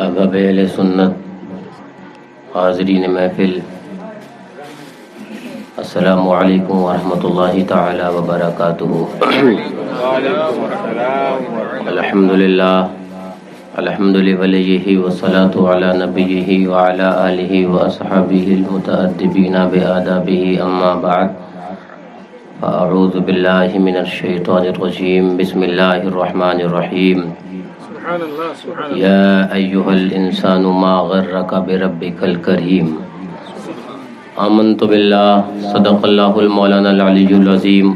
احباب اہل سنت، حاضرین محفل، السلام علیکم ورحمۃ اللہ تعالی وبرکاتہ۔ الحمدللہ الحمد لولیہ والصلاة علی نبیہ وعلی آلہ واصحابہ المتأدبین بآدابہ، اما بعد فاعوذ باللہ من الشیطان الرجیم، بسم اللہ الرحمن الرحیم۔ یا ایہا الانسان ما غرک بربک الکریم۔ آمنت باللہ، صدق اللہ المولانا العلی العظیم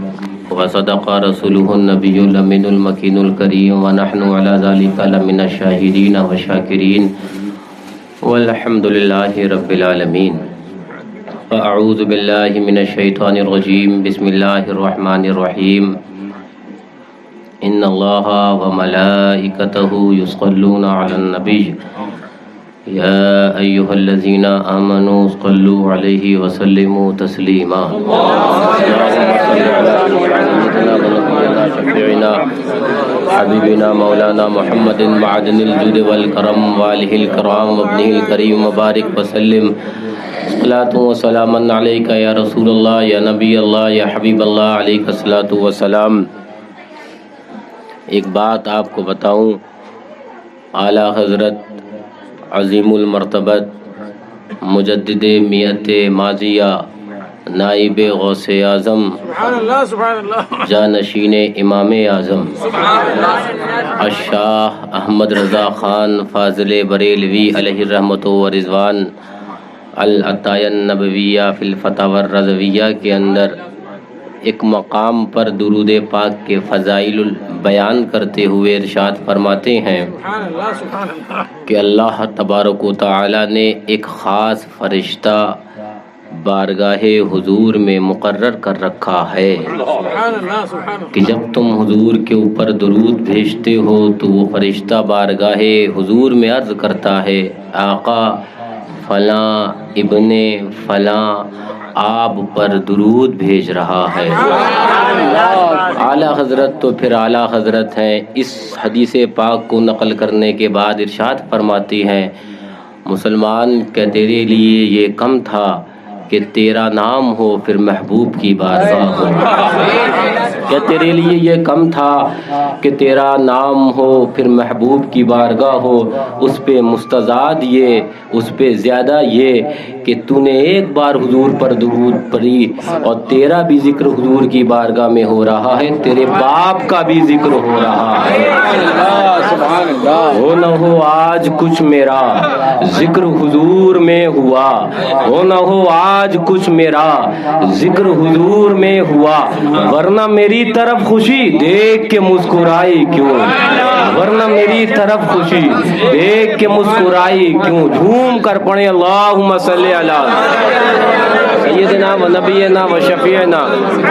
وصدق رسولہ النبی الامین المکین الکریم، ونحن علی ذلک لمن الشاہدین والشاکرین، والحمد للہ رب العالمین۔ اعوذ باللہ من الشیطان الرجیم، بسم اللہ الرحمن الرحیم۔ ان اللہ وملائکتہ یصلون علی النبی یا ایہا الذین آمنوا صلوا علیہ وسلموا تسلیما۔ حبیبنا مولانا محمد معدن الجود والکرم، والہ الکرام وابنہ الکریم، مبارک وسلم۔ صلاۃ و سلام علیک یا رسول اللہ، یا نبی اللہ، یا حبیب اللہ، علیک الصلاۃ والسلام۔ ایک بات آپ کو بتاؤں، اعلیٰ حضرت عظیم المرتبت مجدد میت ماضیہ، نائب غوث اعظم، جانشین امام اعظم الشاہ احمد رضا خان فاضل بریلوی علیہ الرحمۃ ورضوان العطایہ النبویہ فی الفتاوی الرضویہ کے اندر ایک مقام پر درود پاک کے فضائل بیان کرتے ہوئے ارشاد فرماتے ہیں کہ اللہ تبارک و تعالی نے ایک خاص فرشتہ بارگاہ حضور میں مقرر کر رکھا ہے کہ جب تم حضور کے اوپر درود بھیجتے ہو تو وہ فرشتہ بارگاہ حضور میں عرض کرتا ہے، آقا فلاں ابن فلاں آپ پر درود بھیج رہا ہے۔ اعلیٰ حضرت تو پھر اعلیٰ حضرت ہیں۔ اس حدیث پاک کو نقل کرنے کے بعد ارشاد فرماتی ہیں، مسلمان کیا تیرے لیے یہ کم تھا کہ تیرا نام ہو پھر محبوب کی بارگاہ ہو؟ کیا تیرے لیے یہ کم تھا کہ تیرا نام ہو پھر محبوب کی بارگاہ ہو؟ اس پہ مستزاد یہ، اس پہ زیادہ یہ کہ تو نے ایک بار حضور پر درود پڑھی اور تیرا بھی ذکر حضور کی بارگاہ میں ہو رہا ہے، تیرے باپ کا بھی ذکر ہو رہا ہے۔ ہو نہ ہو آج کچھ میرا ذکر حضور میں ہوا، ہو نہ ہو آج کچھ میرا ذکر حضور میں ہوا، ورنہ میری طرف خوشی دیکھ کے مسکرائی کیوں، ورنہ میری طرف خوشی دیکھ کے مسکرائی کیوں؟ جھوم کر پڑھیں اللہم صلی علی سیدنا و نبینا و شفیعنا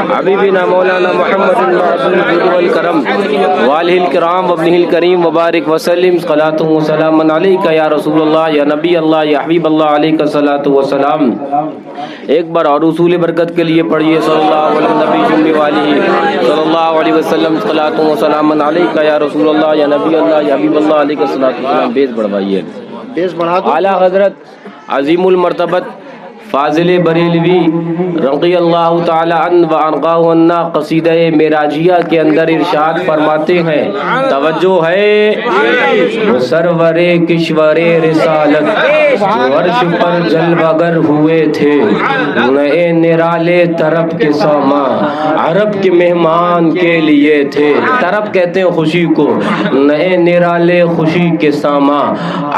حبیبنا مولانا محمد معدن الجود والکرم، والہ الکرام وابنہ الکریم، مبارک وسلم۔ صلاۃ و سلام علیک یا رسول اللہ، یا نبی اللہ، یا حبیب اللہ، علیک الصلاۃ والسلام۔ ایک بار اور اصول برکت کے لیے پڑھیے، صلی اللہ علیہ نبی جملے والی صلی اللہ علیہ وسلم۔ صلاۃ و سلام علیک یا رسول اللہ، یا نبی اللہ، یا حبیب اللہ، علیک الصلاۃ والسلام۔ بیس بڑھوائیے، بیس بڑھا دو۔ اعلیٰ حضرت عظیم المرتبت فاضل بریلوی رضی اللہ تعالی عنہ وارضاہ عنا قصیدہ معراجیہ کے اندر ارشاد فرماتے ہیں، توجہ ہے، سرور کشور رسالت جو عرش پر جلوگر ہوئے تھے، نئے نرالے طرب کے ساما عرب کے مہمان کے لیے تھے۔ طرب کہتے ہیں خوشی کو، نئے نرالے خوشی کے ساما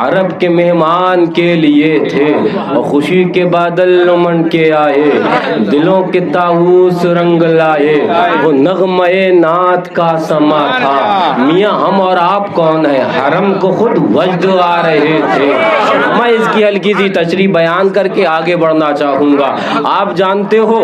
عرب کے مہمان کے لیے تھے، اور خوشی کے بادل امن کے آئے، دلوں کے طاؤس رنگ لائے، وہ نغمہ نعت کا سما تھا۔ میاں ہم اور آپ کون ہیں؟ حرم کو خود وجد آ رہے تھے۔ میں اس کی ہلکی سی تشریح بیان کر کے آگے بڑھنا چاہوں گا۔ آپ جانتے ہو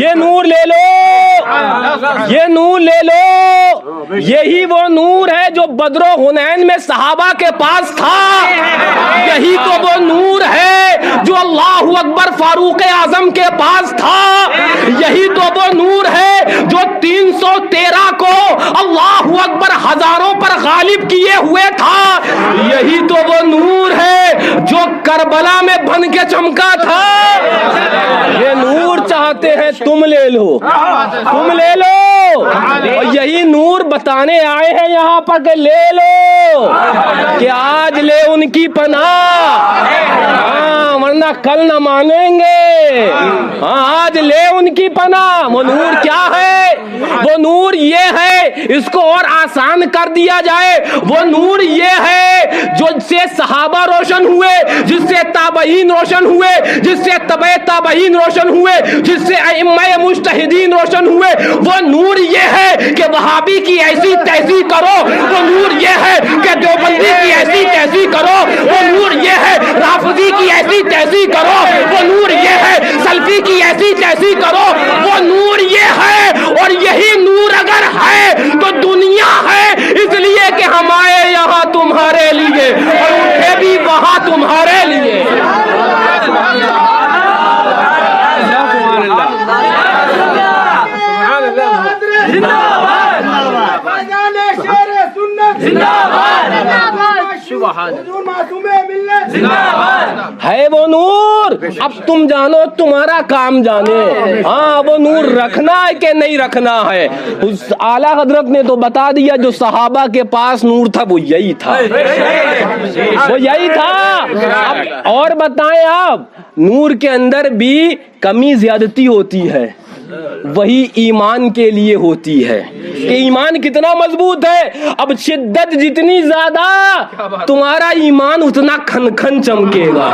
یہ نور لے لو, یہ نور لے لو. یہی وہ نور ہے جو بدر و حنین میں صحابہ کے پاس تھا. یہی تو وہ نور ہے جو اللہ اکبر فاروق اعظم کے پاس تھا. یہی تو وہ نور ہے جو 313 کو اللہ اکبر ہزاروں پر غالب کیے ہوئے تھا. یہی تو وہ نور ہے جو کربلا میں بن کے چمکا تھا. یہ نور چاہتے ہیں تم لے لو, تم لے لو. اور یہی نور بتانے آئے ہیں یہاں پر کہ لے لو, کہ آج لے ان کی پناہ, ورنہ کل نہ مانیں گے. آج لے ان کی پناہ. وہ نور کیا ہے؟ وہ نور یہ ہے, اس کو اور آسان کر دیا جائے, وہ نور یہ ہے جو سے صحابہ روشن ہوئے, جس سے تابعین روشن ہوئے, جس سے تبع تابعین روشن ہوئے, جس سے ائمہ مجتہدین روشن ہوئے. وہ نور یہ ہے کہ وہابی کی ایسی تیسی کرو. وہ نور یہ ہے کہ دیوبندی کی ایسی تیسی کرو. وہ نور یہ ہے رافضی کی ایسی تیسی کرو. وہ نور یہ ہے سلفی کی ایسی تیسی کرو. وہ نور یہ ہے, اور یہی نور اگر ہے تو دنیا ہے, اس لیے کہ ہم آئے یہاں تمہارے لیے اور اٹھے بھی وہاں تمہارے لیے. ہے وہ نور. اب تم جانو, تمہارا کام جانے. ہاں وہ نور رکھنا ہے کہ نہیں رکھنا ہے. اعلیٰ حضرت نے تو بتا دیا, جو صحابہ کے پاس نور تھا وہ یہی تھا, وہ یہی تھا. اب اور بتائیں آپ, نور کے اندر بھی کمی زیادتی ہوتی ہے, وہی ایمان کے لیے ہوتی ہے کہ ایمان کتنا مضبوط ہے. اب شدت جتنی زیادہ, تمہارا ایمان اتنا کھن کھن چمکے گا.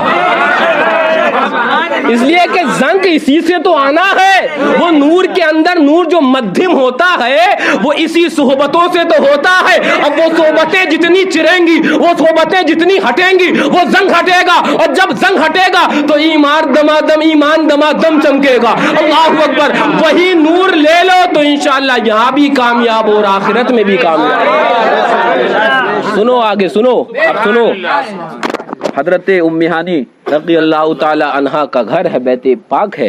اس لیے کہ زنگ اسی سے تو آنا ہے. وہ نور کے اندر نور جو مدھم ہوتا ہے وہ اسی صحبتوں سے تو ہوتا ہے. اب وہ صحبتیں جتنی چریں گی, وہ صحبتیں جتنی ہٹیں گی, وہ زنگ ہٹے گا, اور جب زنگ ہٹے گا تو ایمان دمادم چمکے گا. اللہ اکبر. وہی نور لے لو تو انشاءاللہ یہاں بھی کامیاب اور آخرت میں بھی کامیاب. سنو آگے, سنو اب سنو. حضرت ام ہانی رضی اللہ تعالی عنہا کا گھر ہے, بیت پاک ہے.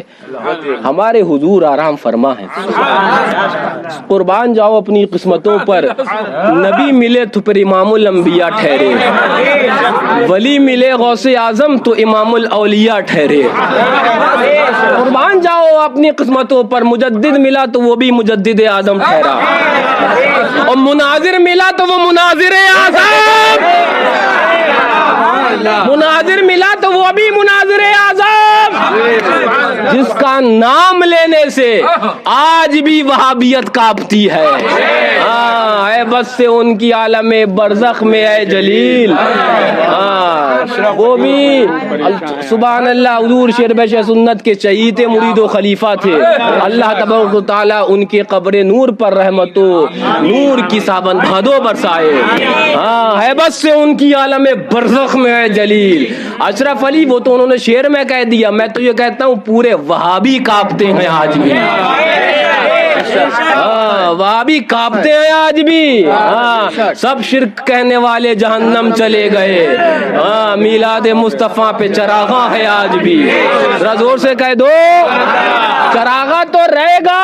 ہمارے حضور آرام فرما ہے. قربان جاؤ اپنی قسمتوں پر. نبی ملے تو پھر امام الانبیاء ٹھہرے, ولی ملے غوث اعظم تو امام الاولیاء ٹھہرے. قربان جاؤ اپنی قسمتوں پر. مجدد ملا تو وہ بھی مجدد اعظم ٹھہرا, اور مناظر ملا تو وہ مناظر اعظم, مناظر ملا تو وہ بھی مناظر اعظم, جس کا نام لینے سے آج بھی وہابیت کانپتی ہے. اے بس سے ان کی عالم برزخ میں اے جلیل. وہ بھی سبحان اللہ حضور شیر بش سنت کے چہیتے مرید و خلیفہ تھے. اللہ تبارک و تعالی ان کے قبر نور پر رحمت و نور کی صابن بھادو برسائے. ہے بس سے ان کی عالم برزخ میں اے جلیل. اشرف علی وہ تو انہوں نے شعر میں کہہ دیا, میں تو یہ کہتا ہوں پورے وہابی کانپتے ہیں آج بھی. وہابی کانپتے ہیں آج بھی. سب شرک کہنے والے جہنم چلے گئے. میلاد مصطفیٰ پہ چراغاں ہے آج بھی. ذرا زور سے کہہ دو, چراغاں تو رہے گا,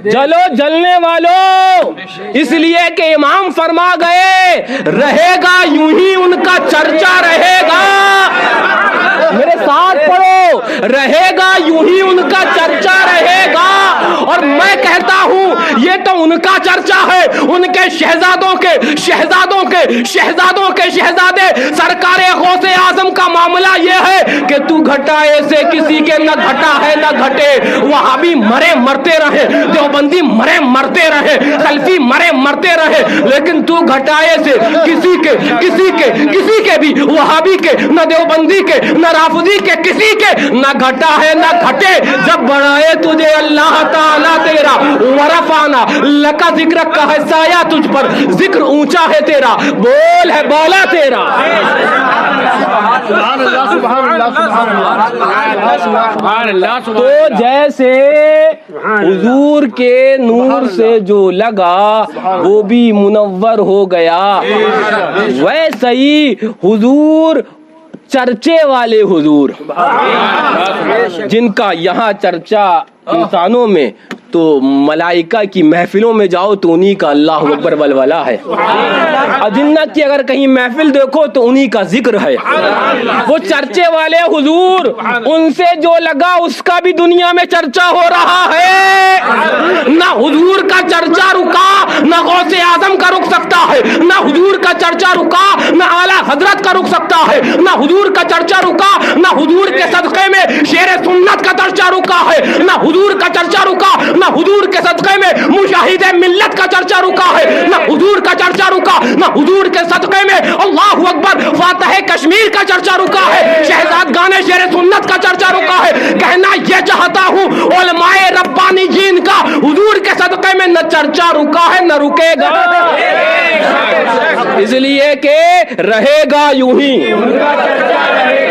جلو جلنے والوں. اس لیے کہ امام فرما گئے, رہے گا یوں ہی ان کا چرچا رہے گا. میرے ساتھ پڑھو, رہے گا یوں ہی ان کا چرچا رہے گا. اور میں کہتا ہوں یہ تو ان کا چرچا ہے, ان کے شہزادوں کے شہزادوں کے شہزادوں کے شہزادے سرکار غوث اعظم کا معاملہ یہ ہے کہ تو گھٹائے سے کسی کے نہ گھٹا ہے نہ گھٹے. وہابی مرے مرتے رہے, دیوبندی مرے مرتے رہے, سلفی مرے مرتے رہے, لیکن تو گھٹائے سے کسی کے بھی, وہابی کے نہ دیوبندی کے نہ رافضی کے کسی کے نہ گھٹا ہے نہ گھٹے. جب بڑھائے تجھے اللہ تعالیٰ تیرا, ورفعنا لکا ذکر کا ہے سایہ تجھ پر, ذکر اونچا ہے تیرا, بول ہے بالا تیرا. تو جیسے حضور کے نور سے جو لگا وہ بھی منور ہو گیا، ویسے ہی حضور چرچے والے حضور جن کا یہاں چرچا انسانوں میں، تو ملائکہ کی محفلوں میں جاؤ تو انہی کا اللہ اکبر ولولہ ہے، اور جنت کی اگر کہیں محفل دیکھو تو انہی کا ذکر ہے۔ وہ چرچے والے حضور، ان سے جو لگا اس کا بھی دنیا میں چرچا ہو رہا ہے۔ نہ حضور کا چرچا رکا نہ غوث اعظم کا رک سکتا ہے، نہ حضور کا چرچا رکا نہ اعلیٰ حضرت کا رک سکتا ہے، نہ حضور کا چرچا رکا نہ حضور کے صدقے میں شیر سنت کا چرچا رکا ہے، نہ حضور کا چرچا رکا نہ حضور کے صدقے میں مجاہد ملت کا چرچا رکا ہے، نہ حضور کا چرچا رکا نہ حضور کے صدقے میں اللہ اکبر فاتح کشمیر کا چرچا رکا ہے، شہزاد گانے شیر سنت کا چرچا رکا ہے۔ کہنا یہ چاہتا ہوں علماء ربانی جین کا حضور کے صدقے میں نہ چرچا رکا ہے نہ رکے گا، اس لیے کہ رہے گا یوں ہی،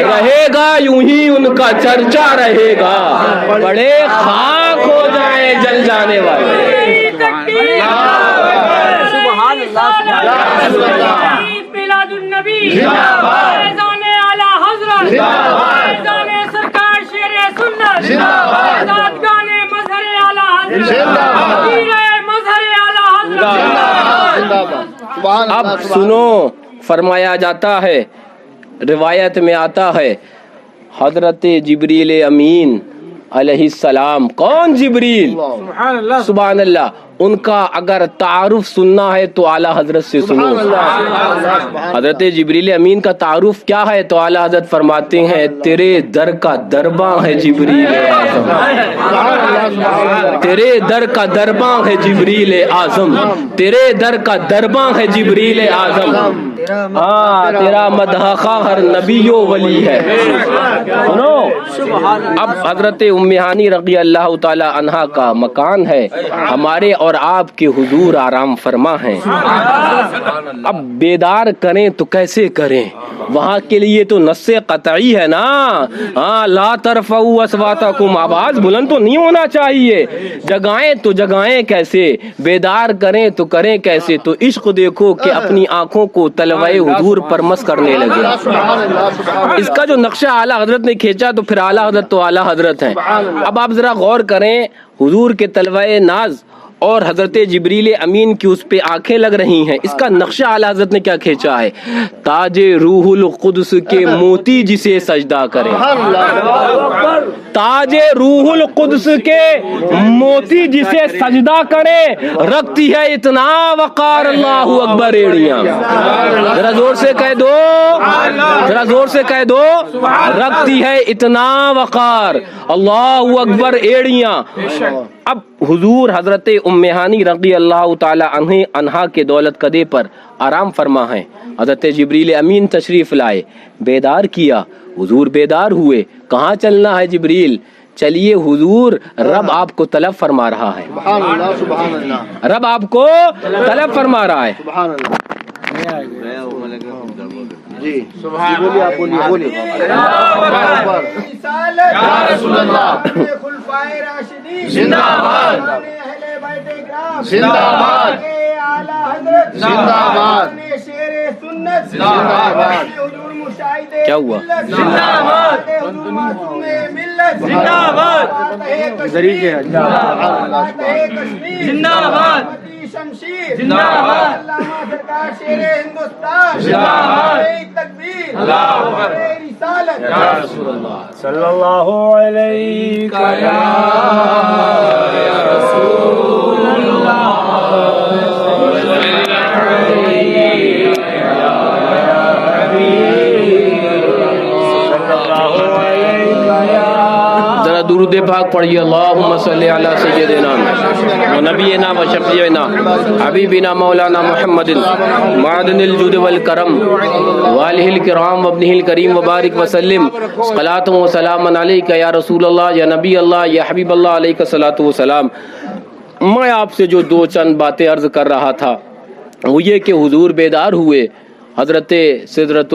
رہے گا یوں ہی، ان کا چرچا رہے گا، بڑے خاک ہو جائیں جل جانے والے۔ سبحان اللہ، میلاد النبی، فیضان اعلیٰ حضرت، فیضان سرکار شیر سنت، فیضان گانے مظہر اعلیٰ حضرت، پیر مظہر اعلیٰ حضرت۔ اب سنو، فرمایا جاتا ہے، روایت میں آتا ہے، حضرت جبریل امین علیہ السلام، کون جبریل؟ سبحان اللہ، ان کا اگر تعارف سننا ہے تو اعلیٰ حضرت سے سنو۔ حضرت جبریل امین کا تعارف کیا ہے تو اعلیٰ حضرت فرماتے ہیں، تیرے در کا درباں ہے جبریل اعظم، تیرے در کا درباں ہے جبریل اعظم، تیرے در کا درباں ہے جبریل اعظم، ہاں تیرا مدح خواہ ہر نبی و ولی ہے۔ سنو، اب حضرت ام ہانی رضی اللہ تعالی عنہا کا مکان ہے، ہمارے اور آپ کے حضور آرام فرما ہیں، اب بیدار کریں تو کیسے کریں؟ وہاں کے لیے تو نص قطعی ہے نا، ہاں لا ترفعوا اصواتکم، آواز بلند تو نہیں ہونا چاہیے، جگائیں تو جگائیں کیسے، بیدار کریں تو کریں کیسے؟ تو عشق دیکھو کہ اپنی آنکھوں کو تلوائے حضور پر مس کرنے لگے۔ اس کا جو نقشہ اعلیٰ حضرت نے کھینچا تو پھر اعلیٰ حضرت تو اعلیٰ حضرت ہیں۔ اب آپ ذرا غور کریں، حضور کے تلوائے ناز اور حضرت جبریل امین کی اس پہ آنکھیں لگ رہی ہیں، اس کا نقشہ اعلیٰ حضرت نے کیا کھینچا ہے، تاج روح القدس کے موتی جسے سجدہ کرے، تاج روح القدس کے موتی جسے سجدہ کرے، رکھتی ہے اتنا وقار، اللہ اکبر ایڑیاں، ذرا زور سے کہہ دو، ذرا زور سے کہہ دو، رکھتی ہے اتنا وقار، اللہ اکبر ایڑیاں۔ اب حضور حضرت ام ہانی رضی اللہ تعالی عنہا کے دولت قدے پر آرام فرما ہیں، حضرت جبریل امین تشریف لائے، بیدار کیا، حضور بیدار ہوئے، کہاں چلنا ہے جبریل؟ چلیے حضور، رب آپ کو طلب فرما رہا ہے، رب آپ کو طلب فرما رہا ہے۔ جی بولیے، آپ بولیے، بولیے۔ یا رسول اللہ، خلفائے راشدین زندہ باد، اہل بیت کرام زندہ باد، اعلیٰ حضرت زندہ باد، شیر سنت زندہ باد، حضور مشاہد کیا ہوا؟ زندہ باد، حضور معصوم ملت زندہ باد، ذریعے کشمیر زندہ باد، شمشیر زندہ باد، علامہ سرکار شیر ہندوستان زندہ باد، تکبیر اللہ اکبر، رسالت یا رسول اللہ صلی اللہ علیہ یا رسول اللہ، ذرا درود پاک پڑھیے، اللہم صلی علی سیدنا و نبینا و شفیعنا حبیبنا مولانا محمد معدن الجود والکرم والہ الکرام وابنہ الکریم وبارک وسلم، صلاۃ و سلام علیک یا رسول اللہ، یا نبی اللہ، یا حبیب اللہ، علیک الصلاۃ والسلام۔ میں آپ سے جو دو چند باتیں عرض کر رہا تھا وہ یہ کہ حضور بیدار ہوئے، حضرت سدرۃ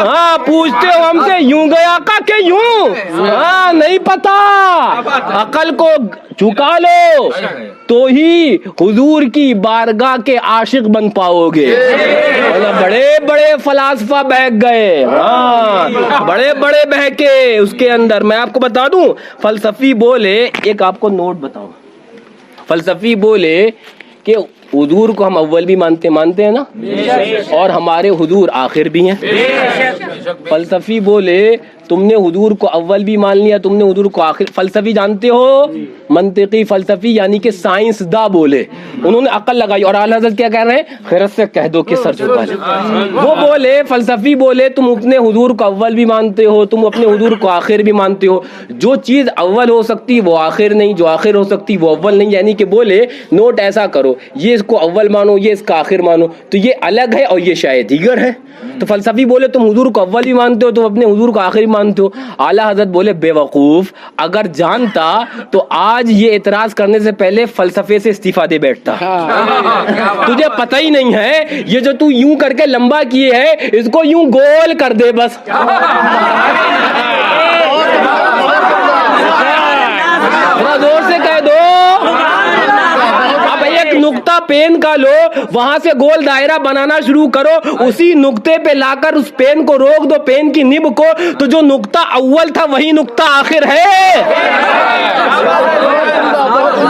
ہاں پوچھتے ہو ہم سے یوں گیا کا کہ یوں؟ ہاں نہیں پتا. عقل کو چکا لو تو ہی حضور کی بارگاہ کے عاشق بن پاؤ گے. بڑے بڑے فلاسفہ بہک گئے. ہاں بڑے بڑے بہکے اس کے اندر. میں آپ کو بتا دوں فلسفی بولے, ایک آپ کو نوٹ بتاؤں, فلسفی بولے کہ حضور کو ہم اول بھی مانتے ہیں نا, اور ہمارے حضور آخر بھی ہیں. فلسفی بولے تم نے حضور کو اول بھی مان لیا, تم نے حضور کو آخر. فلسفی جانتے ہو, منطقی فلسفی یعنی کہ سائنس دا بولے, انہوں نے عقل لگائی. اور اعلیٰ حضرت کیا کہہ رہے ہیں, خیرت سے کہہ دو کہ سر جھکا لے. وہ بولے فلسفی بولے تم اپنے حضور کو اول بھی مانتے ہو, تم اپنے حضور کو آخر بھی مانتے ہو. جو چیز اول ہو سکتی وہ آخر نہیں, جو آخر ہو سکتی وہ اول نہیں. یعنی کہ بولے نوٹ ایسا کرو, یہ اس کو اول مانو, یہ اس کا آخر مانو, تو یہ الگ ہے اور یہ شاید دیگر ہے. تو فلسفی بولے تم حضور کو اول بھی مانتے ہو, تم اپنے حضور کو آخر بھی مانتے ہو. اعلیٰ حضرت بولے بے وقوف, اگر جانتا تو آج یہ اعتراض کرنے سے پہلے فلسفے سے استعفیٰ دے بیٹھتا. تجھے پتہ ہی نہیں ہے, یہ جو تو یوں کر کے لمبا کیے ہے اس کو یوں گول کر دے بس. تھوڑا زور سے کہہ دو. اب ایک نقطہ پین کا لو, وہاں سے گول دائرہ بنانا شروع کرو, اسی نقطے پہ لا کر اس پین کو روک دو, پین کی نب کو, تو جو نقطہ اول تھا وہی نقطہ آخر ہے,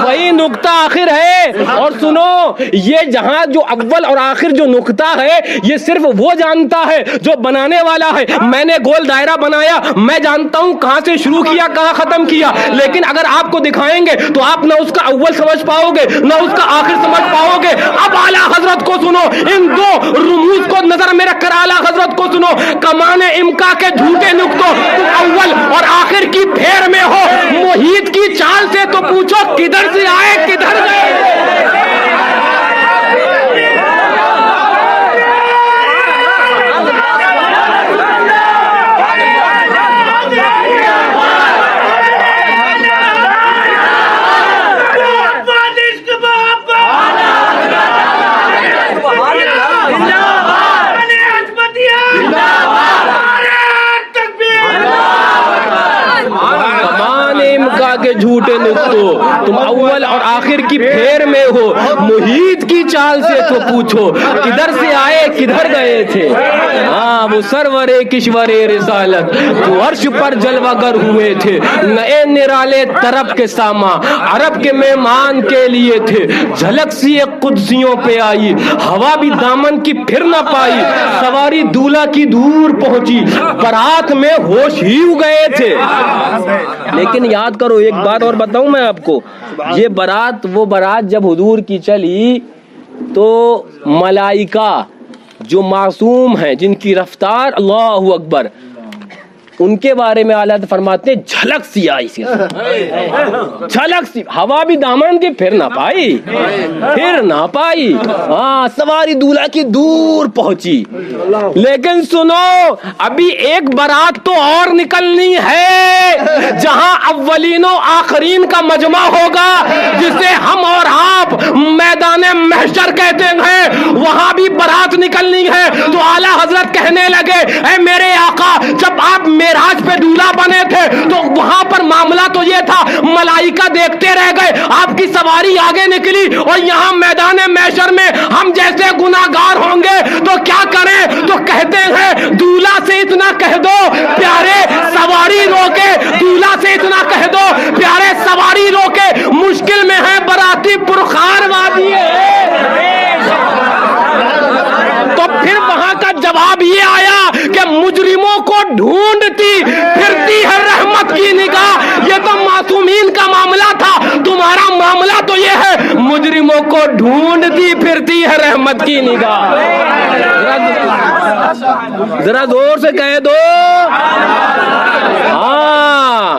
وہی نقطہ آخر ہے. اور سنو, یہ جہاں جو اول اور آخر جو نقطہ ہے یہ صرف وہ جانتا ہے جو بنانے والا ہے. میں نے گول دائرہ بنایا, میں جانتا ہوں کہاں سے شروع کیا کہاں ختم کیا, لیکن اگر آپ کو دکھائیں گے تو آپ نہ اس کا اول سمجھ پاؤ گے نہ اس کا آخر سمجھ پاؤ گے. اب اعلیٰ حضرت کو سنو, ان دو رموز کو نظر میں رکھ کر اعلیٰ حضرت کو سنو. کمان امکا کے جھوٹے نقطوں, تم اول اور آخر کی پھیر میں ہو. محیط کی چال سے تو پوچھو کدھر سے آئے کدھر گئے. کے جھوٹے نقطوں, تم اول اور آخر کی پھیر میں ہو. محیط کی چال سے تو پوچھو کدھر سے آئے کدھر گئے تھے. ہاں وہ سرور کشور رسالت جو عرش پر جلوہ گر ہوئے تھے, نئے نرالے طرب کے ساما عرب کے مہمان کے لیے تھے. جھلک سی ایک قدسیوں پہ آئی, ہوا بھی دامن کی پھر نہ پائی. سواری دولہا کی دور پہنچی, برات میں ہوش ہی گئے تھے. لیکن یاد کرو ایک بات اور بتاؤں میں آپ کو, یہ برات وہ برات جب حضور کی چلی تو ملائکہ جو معصوم ہیں جن کی رفتار اللہ اکبر, ان کے بارے میں اعلیٰ فرماتے ہیں جھلک سی آئی سی, جھلک سی, ہوا بھی دامن کی پھر نہ پائی. ہاں سواری دولہا کی دور پہنچی. لیکن سنو, ابھی ایک برات تو اور نکلنی ہے جہاں اولین و آخرین کا مجمع ہوگا, جسے ہم اور آپ میدان محشر کہتے ہیں. وہاں بھی برات نکلنی ہے. تو اعلیٰ حضرت کہنے لگے اے میرے آقا, جب آپ معراج پہ دولہا بنے تھے تو وہاں پر معاملہ تو یہ تھا, ملائکہ دیکھتے رہ گئے, آپ کی سواری آگے نکلی, اور یہاں میدان محشر میں ہم جیسے گناہگار ہوں گے تو کیا کریں. تو کہتے ہیں دولہا سے اتنا کہہ دو پیارے سواری روکے, دولہا سے اتنا کہہ دو پیارے سواری روکے, مشکل میں ہے براتی پرخار وادی ہے. تو پھر وہاں کا جواب یہ آیا کہ مجرموں کو ڈھونڈتی پھرتی ہے رحمت کی نگاہ. یہ تو معصومین کا معاملہ تھا, تمہارا معاملہ تو یہ ہے مجرموں کو ڈھونڈتی پھرتی ہے رحمت کی نگاہ. ذرا زور سے کہہ دو. ہاں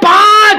5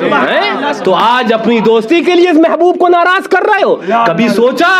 ہے؟ تو آج اپنی دوستی کے لیے اس محبوب کو ناراض کر رہے ہو؟ کبھی سوچا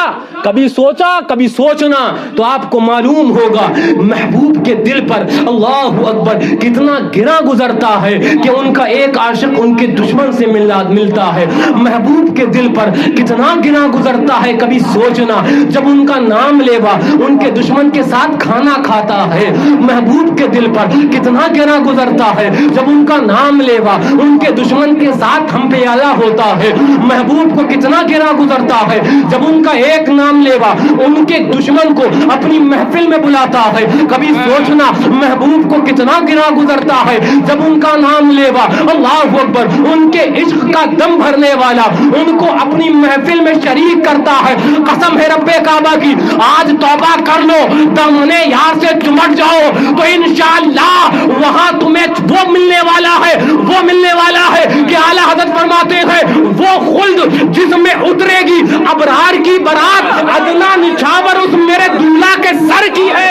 کبھی سوچنا تو آپ کو معلوم ہوگا محبوب کے دل پر اللہ اکبر کتنا گرا گزرتا ہے کہ ان کا ایک عاشق ان کے دشمن سے ملتا ہے. محبوب کے دل پر کتنا گرا گزرتا ہے. کبھی سوچنا جب ان کا نام لیوا ان کے دشمن کے ساتھ کھانا کھاتا ہے. محبوب کے دل پر کتنا گرا گزرتا ہے جب ان کا نام لیوا ان کے دشمن کے ساتھ ہم پیالہ ہوتا ہے. محبوب کو کتنا گرا گزرتا ہے جب ان کا ایک نام لیوا ان کے دشمن کو اپنی محفل میں بلاتا ہے. کبھی سوچنا محبوب کو کتنا گرا گزرتا ہے جب ان کا نام لیوا اللہ اکبر ان کے عشق کا دم بھرنے والا ان کو اپنی محفل میں شریک کرتا ہے. قسم ہے رب کعبہ کی آج توبہ کر لو دامن یار سے چمٹ جاؤ تو انشاءاللہ وہاں تمہیں وہ ملنے والا ہے کہ اعلیٰ حضرت فرماتے ہیں وہ خلد جس میں اترے گی ابرار کی برات ادنا نچھاور اس میرے دلہا کے سر کی ہے.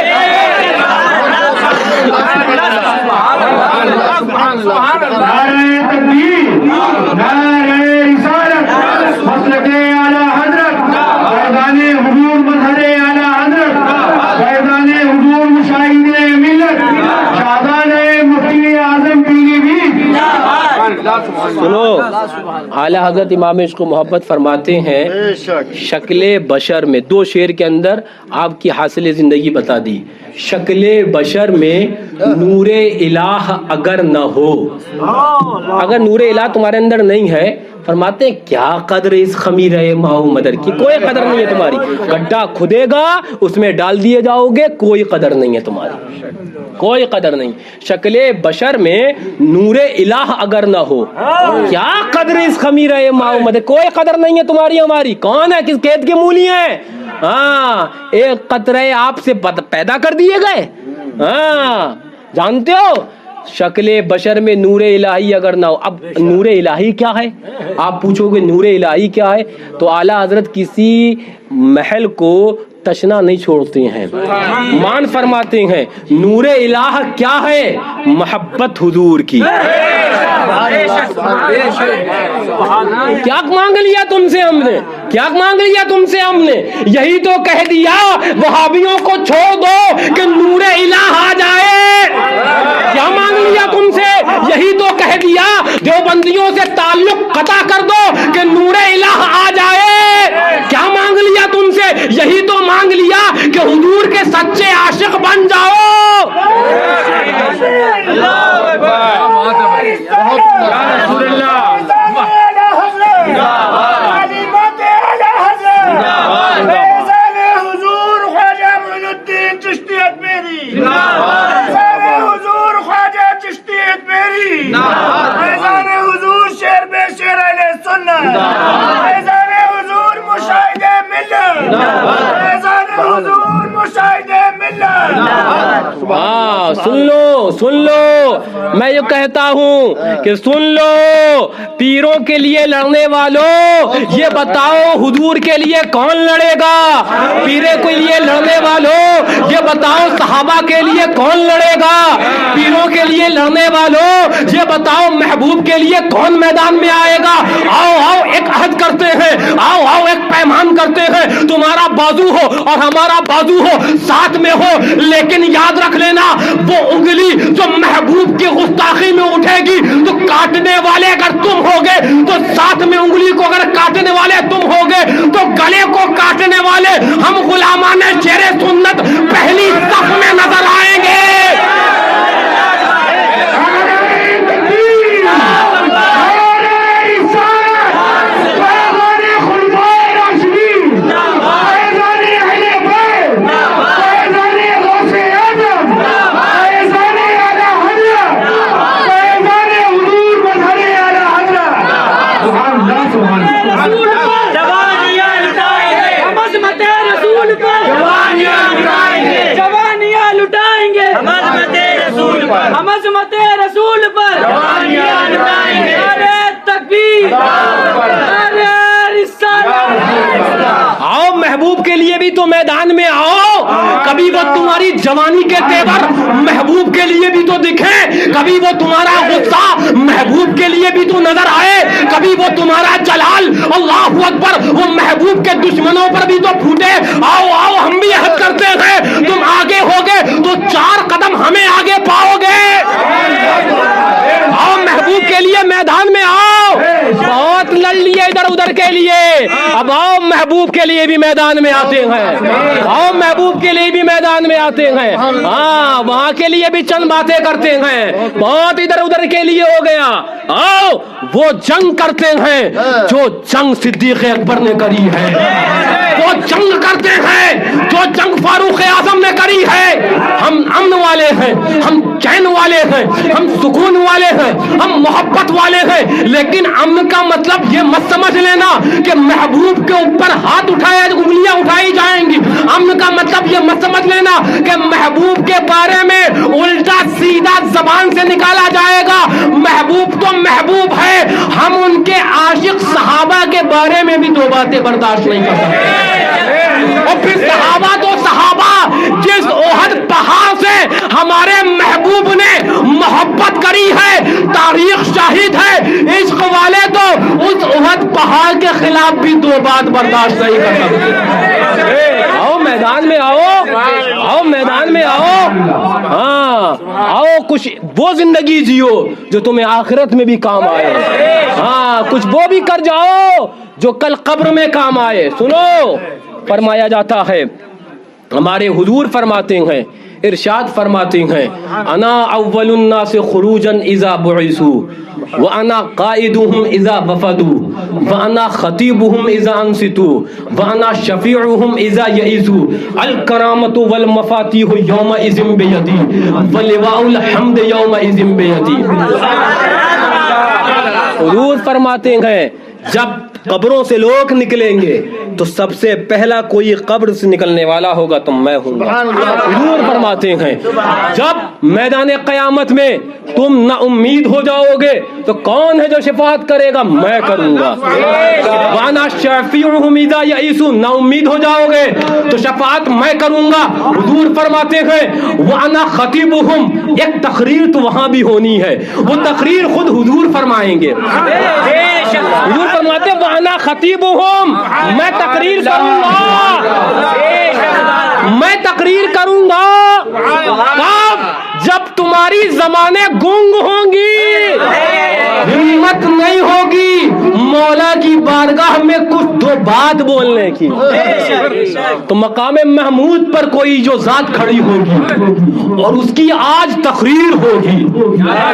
نعرہ تکبیر، نعرہ رسالت، مسلک اعلیٰ حضرت، فیضان حضور مظہر اعلیٰ حضرت، فیضان حضور مشاہدین ملت، شادان مفتی اعظم پیلی بھی. سنو اعلیٰ حضرت امام عشق و محبت فرماتے ہیں شکل بشر میں دو شعر کے اندر آپ کی حاصل زندگی بتا دی. شکل بشر میں نور الہ اگر نہ ہو، اگر نور الہ تمہارے اندر نہیں ہے فرماتے ہیں کیا قدر اس خمیر ماؤ مدر کی، کوئی قدر نہیں ہے تمہاری. گڈھا کھدے گا اس میں ڈال دیے جاؤ گے کوئی قدر نہیں ہے تمہاری، کوئی قدر نہیں. شکل بشر میں نور الہ اگر نہ ہو کیا قدر اس خمیر ماؤ مدر، کوئی قدر نہیں ہے تمہاری ہماری. کون ہے کس قید کے مولی ہیں؟ ہاں ایک قطرے آپ سے پیدا کر دیے گئے. ہاں جانتے ہو شکل بشر میں نور الہی اگر نہ ہو. اب نور الہی کیا ہے آپ پوچھو گے نور الہی کیا ہے تو اعلیٰ حضرت کسی محل کو تشنا نہیں چھوڑتے ہیں. مان فرماتے ہیں نور الہ کیا ہے؟ محبت حضور کی. کیا مانگ لیا تم سے ہم نے، کیا مانگ لیا تم سے ہم نے؟ یہی تو کہہ دیا وہابیوں کو چھوڑ دو کہ نور الہ آ جائے. کیا مانگ لیا تم سے؟ یہی تو کہہ دیا دیوبندیوں سے تعلق قطع کر دو کہ نور الہ آ جائے. کیا مانگ لیا تم سے؟ یہی تو مانگ لیا کہ حضور کے سچے عاشق بن جاؤ. سن لو میں یہ کہتا ہوں کہ سن لو پیروں کے لیے لڑنے والوں یہ بتاؤ حضور کے لیے کون لڑے گا؟ پیرے کے لیے لڑنے والوں یہ بتاؤ صحابہ کے لیے کون لڑے گا؟ پیروں کے لیے لڑنے والوں یہ بتاؤ محبوب کے لیے کون میدان میں آئے گا؟ آؤ ایک عہد کرتے ہیں، آؤ ایک پیمان کرتے ہیں، تمہارا بازو ہو اور ہمارا بازو ہو ساتھ میں ہو. لیکن یاد رکھ لینا وہ انگلی جو محبوب کی گستاخی میں اٹھے گی تو کاٹنے والے اگر تم ہوگے تو ساتھ میں انگلی کو اگر کاٹنے والے تم ہوگے تو گلے کو کاٹنے والے ہم غلامان شیر سنت پہلی صف میں نظر آئیں گے. محبوب کے لیے بھی تو میدان میں آؤ. کبھی وہ تمہاری جوانی کے تیور محبوب کے لیے بھی تو دکھیں, کبھی وہ تمہارا غصہ محبوب کے لیے بھی تو نظر آئے, کبھی وہ تمہارا جلال اللہ اکبر وہ محبوب کے دشمنوں پر بھی تو پھوٹے. آؤ آؤ ہم بھی عہد کرتے ہیں, تم آگے ہوگے تو 4 قدم ہمیں آگے پاؤ گے. آؤ محبوب کے لیے میدان میں آؤ. بہت لڑ لیے ادھر ادھر کے لیے, اب آؤ محبوب کے لیے بھی میدان میں آتے ہیں. آؤ محبوب کے لیے بھی میدان میں آتے ہیں. ہاں وہاں کے لیے بھی چند باتیں کرتے ہیں, بہت ادھر ادھر کے لیے ہو گیا. آؤ وہ جنگ کرتے ہیں جو جنگ صدیق اکبر نے کری ہے, وہ جنگ کرتے ہیں جو جنگ فاروق اعظم نے کری ہے. ہم امن والے ہیں, ہم چین والے ہیں, ہم سکون والے ہیں, ہم محبت والے ہیں. لیکن امن کا مطلب یہ مت سمجھ لینا کہ محبوب کے اوپر ہاتھ اٹھائے انگلیاں اٹھائی جائیں گی. امن کا مطلب یہ مت سمجھ لینا کہ محبوب کے بارے میں الٹا سیدھا زبان سے نکالا جائے گا. محبوب تو محبوب ہے, ہم ان کے عاشق صحابہ کے بارے میں بھی 2 باتیں برداشت نہیں کر سکتے. اور پھر صحابہ تو صحابہ جس احد پہاڑ سے ہمارے محبوب نے محبت کری ہے, تاریخ شاہد ہے, عشق والے تو اس احد پہاڑ کے خلاف بھی 2 بات برداشت نہیں کر سکتے. آؤ میدان میں آؤ, آؤ میدان میں آؤ. ہاں آؤ کچھ وہ زندگی جیو جو تمہیں آخرت میں بھی کام آئے. ہاں کچھ وہ بھی کر جاؤ جو کل قبر میں کام آئے. سنو فرمایا جاتا ہے, ہمارے حضور فرماتے ہیں, ارشاد فرماتے ہیں, انا اول الناس خروجا اذا بعثوا وانا قائدهم اذا وفدوا وانا خطیبهم اذا انصتوا وانا شفیعهم اذا یئسوا الکرامة والمفاتیح یومئذ بیدی ولواء الحمد یومئذ بیدی. حضور فرماتے ہیں جب قبروں سے لوگ نکلیں گے تو سب سے پہلا کوئی قبر سے نکلنے والا ہوگا تو میں ہوں گا. حضور فرماتے ہیں جب میدان قیامت میں تم نا امید ہو جاؤ گے تو کون ہے جو شفاعت کرے گا؟ میں کروں گا. وانا شفیعہم اذا یئسوا, نا امید ہو جاؤ گے تو شفاعت میں کروں گا. حضور فرماتے ہیں وانا خطیبہم, ایک تقریر تو وہاں بھی ہونی ہے, وہ تقریر خود حضور فرمائیں گے. حضور فرماتے ہیں وانا خطیبہم, میں تقریر کروں گا, میں تقریر کروں گا. کب؟ جب تمہاری زبانیں گونگ ہوں گی, ہمت نہیں ہوگی مولا کی بارگاہ میں کچھ 2 بات بولنے کی, تو مقام محمود پر کوئی جو ذات کھڑی ہوگی اور اس کی آج تقریر ہوگی.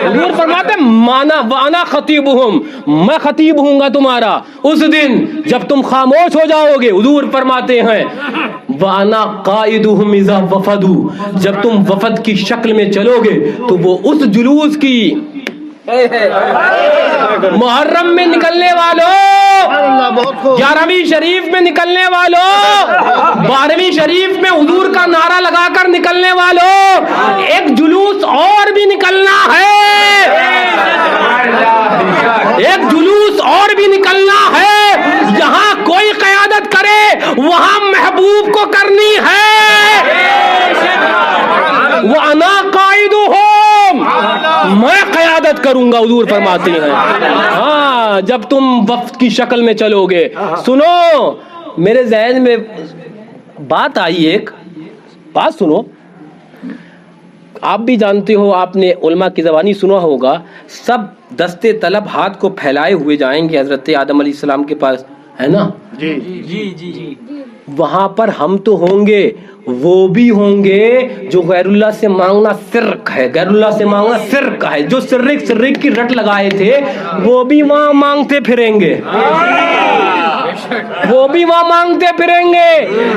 حضور فرماتے مانا وانا خطیبہم, میں خطیب ہوں گا تمہارا اس دن جب تم خاموش ہو جاؤ گے. حضور فرماتے ہیں وانا قائدہم اذا وفدوا, جب تم وفد کی شکل میں چلو گے تو وہ اس جلوس کی محرم میں نکلنے والوں, 11ویں شریف میں نکلنے والوں, 12ویں شریف میں حضور کا نعرہ لگا کر نکلنے والوں, ایک جلوس اور بھی نکلنا ہے, ایک جلوس اور بھی نکلنا ہے. جہاں کوئی قیادت کرے وہاں محبوب کو کرنی ہے. وَأَنَا قَائِدُهُمْ, میں قیادت کروں گا. حضور فرماتے ہیں ہاں جب تم وفد کی شکل میں چلو گے. سنو میرے ذہن میں بات آئی, ایک بات سنو. آپ بھی جانتے ہو, آپ نے علماء کی زبانی سنا ہوگا, سب دستے طلب ہاتھ کو پھیلائے ہوئے جائیں گے حضرت آدم علیہ السلام کے پاس, ہے نا؟ جی جی جی. وہاں پر ہم تو ہوں گے, وہ بھی ہوں گے جو غیر اللہ سے مانگنا شرک ہے, غیر اللہ سے مانگنا شرک ہے, جو شرک کی رٹ لگائے تھے وہ بھی وہاں مانگتے پھریں گے, وہ بھی وہاں مانگتے پھریں گے.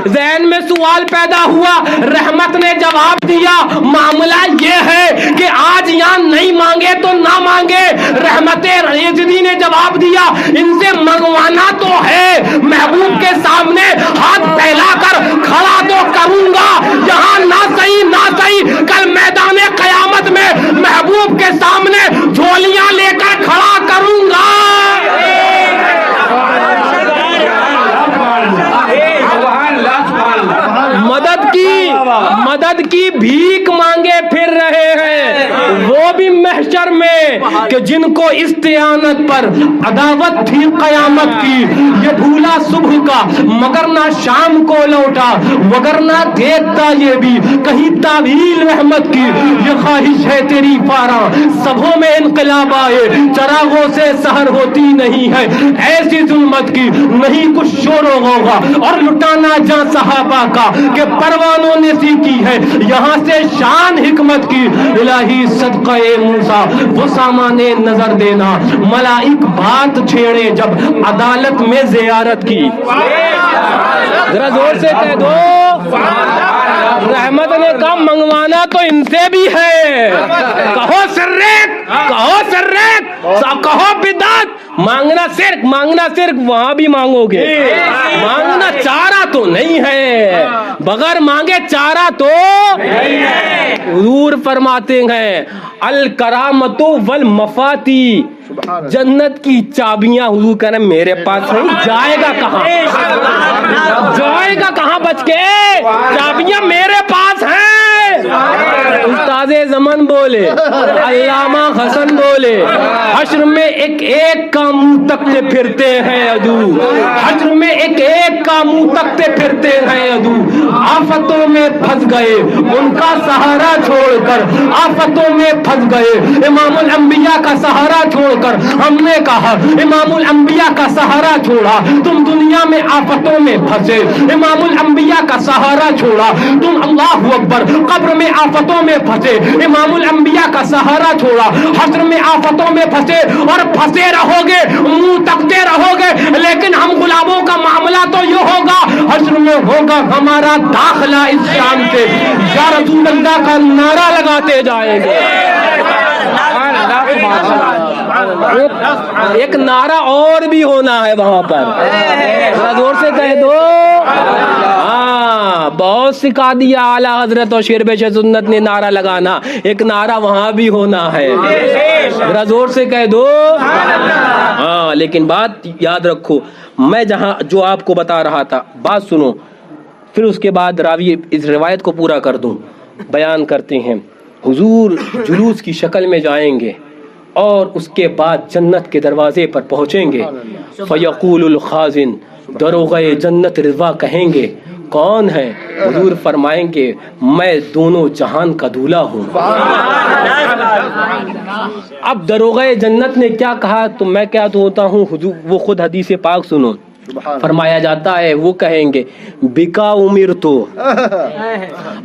ذہن میں سوال پیدا ہوا, رحمت نے جواب دیا معاملہ یہ ہے کہ آج یہاں نہیں مانگے تو نہ مانگے. رحمت ریزدی نے جواب دیا ان سے منگوانا تو ہے, محبوب کے سامنے ہاتھ پھیلا کر کھڑا تو کروں گا, یہاں نہ صحیح کل میدان قیامت میں محبوب کے سامنے جھولیاں لے کر کھڑا کروں گا. بھی محشر میں کہ جن کو استعانت پر عداوت تھی قیامت کی، یہ بھولا صبح کا مگر نہ شام کو لوٹا، وگر نہ دیکھتا یہ بھی کہیں تعویل رحمت کی، یہ خواہش ہے تیری پارا سبھوں میں انقلاب آئے، چراغوں سے سحر ہوتی نہیں ہے ایسی ظلمت کی، نہیں کچھ شور و غوغا اور لٹانا جان صحابہ کا کہ پروانوں نے سیکھی ہے یہاں سے شان حکمت کی، الہی صدقہ موسیٰ وہ سامانے نظر دینا، ملائک بات چھیڑے جب عدالت میں زیارت کی، ذرا زور سے کہہ دو رحمت نے کام منگوانا تو ان سے بھی ہے، کہو سرک، کہو سرک، کہو بدعت، مانگنا صرف وہاں بھی مانگو گے، مانگنا چارہ تو نہیں ہے، بغیر مانگے چارہ تو حضور فرماتے ہیں الکرامت والمفاتی، جنت کی چابیاں حضور کہہ رہے ہیں میرے پاس ہے، جائے گا کہاں، جائے گا کہاں بچ کے، چابیاں میرے پاس ہیں۔ استاد زمن بولے، علامہ حسن بولے، حشر میں ایک ایک کا منہ تکتے پھرتے ہیں عدو، حشر میں ایک ایک کا منہ تکتے پھرتے ہیں عدو، آفتوں میں پھنس گئے ان کا سہارا چھوڑ کر، آفتوں میں پھنس گئے امام الانبیاء کا سہارا چھوڑ کر، ہم نے کہا امام الانبیاء کا سہارا چھوڑا تم دنیا میں آفتوں میں پھنسے، امام الانبیاء کا سہارا چھوڑا تم اللہ اکبر قبر میں آفتوں میں پھنسے، امام الانبیاء کا سہارا چھوڑا حشر میں آفتوں میں پھنسے، اور پھنسے رہو گے منہ تکتے رہو گے، لیکن ہم غلاموں کا معاملہ تو یہ ہوگا حشر میں ہوگا ہمارا داخلہ اس شام سے، یا رسول اللہ کا نعرہ لگاتے جائیں گے۔ ایک نعرہ اور بھی ہونا ہے وہاں پر، ذرا زور سے کہہ دو، ہاں بہت سکھا دیا اعلیٰ حضرت اور شیر بے سنت نے نعرہ لگانا، ایک نعرہ وہاں بھی ہونا ہے، ذرا زور سے کہہ دو، ہاں لیکن بات یاد رکھو، میں جہاں جو آپ کو بتا رہا تھا بات سنو، پھر اس کے بعد راوی اس روایت کو پورا کر دوں۔ بیان کرتے ہیں حضور جلوس کی شکل میں جائیں گے اور اس کے بعد جنت کے دروازے پر پہنچیں گے، فیقول الخازن، دروغہ جنت رضوا کہیں گے کون ہے؟ حضور فرمائیں گے میں دونوں جہان کا دولہا ہوں۔ اب دروغہ جنت نے کیا کہا تو میں کیا تو ہوتا ہوں، حضور وہ خود حدیث پاک سنو، فرمایا جاتا ہے وہ کہیں گے بکا امرتو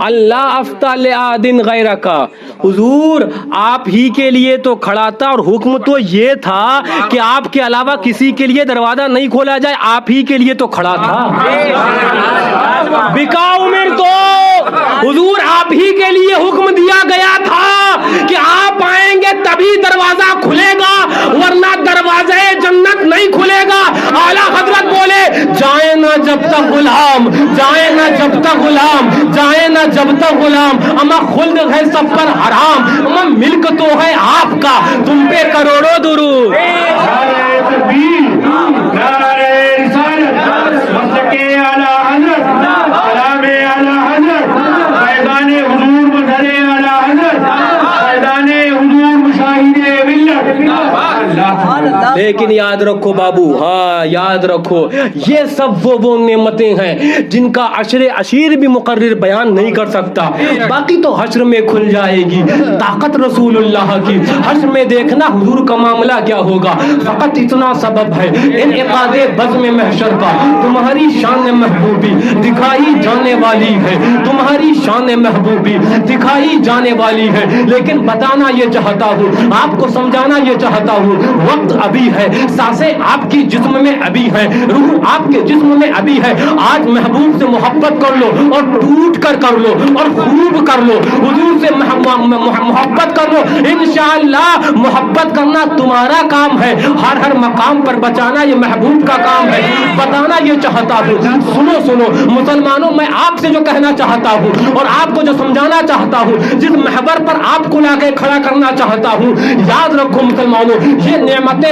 اللہ افتا لآدن غیرکا، حضور آپ ہی کے لیے تو کھڑا تھا اور حکم تو یہ تھا کہ آپ کے علاوہ کسی کے لیے دروازہ نہیں کھولا جائے، آپ ہی کے لیے تو کھڑا تھا، بکا امرتو، حضور آپ ہی کے لیے حکم دیا گیا تھا کہ آپ آئیں گے تبھی دروازہ کھلے گا ورنہ دروازہ جنت نہیں کھلے گا۔ اعلیٰ حضرت بولے جائیں نہ جب تک غلام، جائیں نہ جب تک غلام، جائیں نہ جب تک غلام، اما خلد ہے سب پر حرام، اما ملک تو ہے آپ کا تم پہ کروڑوں درود۔ لیکن یاد رکھو بابو، ہاں یاد رکھو یہ سب وہ نعمتیں ہیں جن کا عشیر بھی مقرر بیان نہیں کر سکتا، باقی تو حشر میں کھل جائے گی طاقت رسول اللہ کی، حشر میں دیکھنا حضور کا معاملہ کیا ہوگا، فقط اتنا سبب ہے انعقاد بزم محشر کا، تمہاری شان محبوبی دکھائی جانے والی ہے، تمہاری شان محبوبی دکھائی جانے والی ہے، لیکن بتانا یہ چاہتا ہوں، آپ کو سمجھانا یہ چاہتا ہوں، وقت ابھی ہے، سانسیں آپ کی جسم میں ابھی ہے، روح آپ کے جسم میں ابھی ہے، آج محبوب سے محبت کر لو اور ٹوٹ کر کر لو اور خوب کر لو، حضور سے محبت کر لو، انشاءاللہ محبت کرنا تمہارا کام ہے، ہر مقام پر بچانا یہ محبوب کا کام ہے۔ بتانا یہ چاہتا ہوں، سنو مسلمانوں، میں آپ سے جو کہنا چاہتا ہوں اور آپ کو جو سمجھانا چاہتا ہوں، جس محور پر آپ کو لا کے کھڑا کرنا چاہتا ہوں، یاد رکھو مسلمانوں، یہ نعمتیں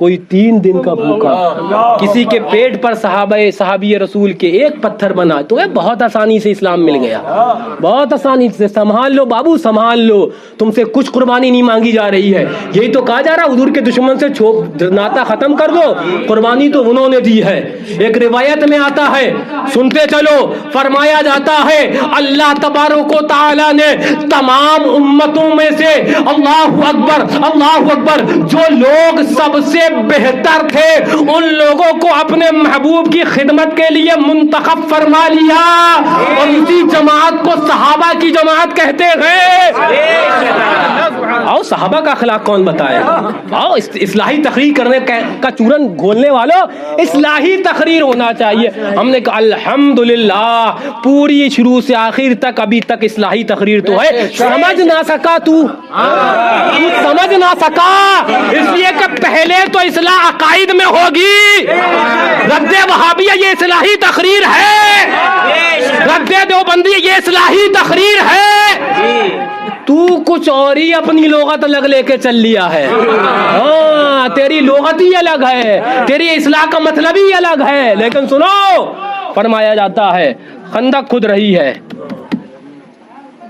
کوئی 3 دن کا بھوکا, کسی کے پیٹ پر صحابی رسول کے ایک پتھر بنا, تو بہت آسانی سے اسلام مل گیا, بہت آسانی سے. سنبھال لو بابو, سنبھال لو, تم سے کچھ قربانی نہیں مانگی جا رہی ہے. یہی تو کہا جا رہا حضور کے دشمن سے ناتا ختم کر دو, قربانی تو انہوں نے دی ہے. ایک روایت میں آتا ہے, سنتے چلو, فرمایا جاتا ہے اللہ تبارک و تعالی نے تمام امتوں میں سے اللہ اکبر اللہ اکبر جو لوگ سب سے بہتر تھے ان لوگوں کو اپنے محبوب کی خدمت کے لیے منتخب فرما لیا, اور اسی جماعت کو صحابہ کی جماعت کہتے ہیں. آؤ صحابہ کا اخلاق کون بتائے, آؤ اصلاحی تقریر کرنے کا چورن گھولنے والوں, اصلاحی تقریر ہونا چاہیے. ہم نے کہا الحمدللہ پوری شروع سے آخر تک ابھی تک اصلاحی تقریر تو ہے. سمجھ نہ سکا تو سمجھ نہ سکا, اس لیے کہ پہلے تو اصلاح عقائد میں ہوگی. رد وہابیہ یہ اصلاحی تقریر ہے, رد دیوبندی یہ اصلاحی تقریر ہے. تو کچھ اور ہی اپنی لغت الگ لے کے چل لیا ہے. ہاں تیری لغت ہی الگ ہے, تیری اصلاح کا مطلب ہی الگ ہے. لیکن سنو, فرمایا جاتا ہے خندق کھد رہی ہے.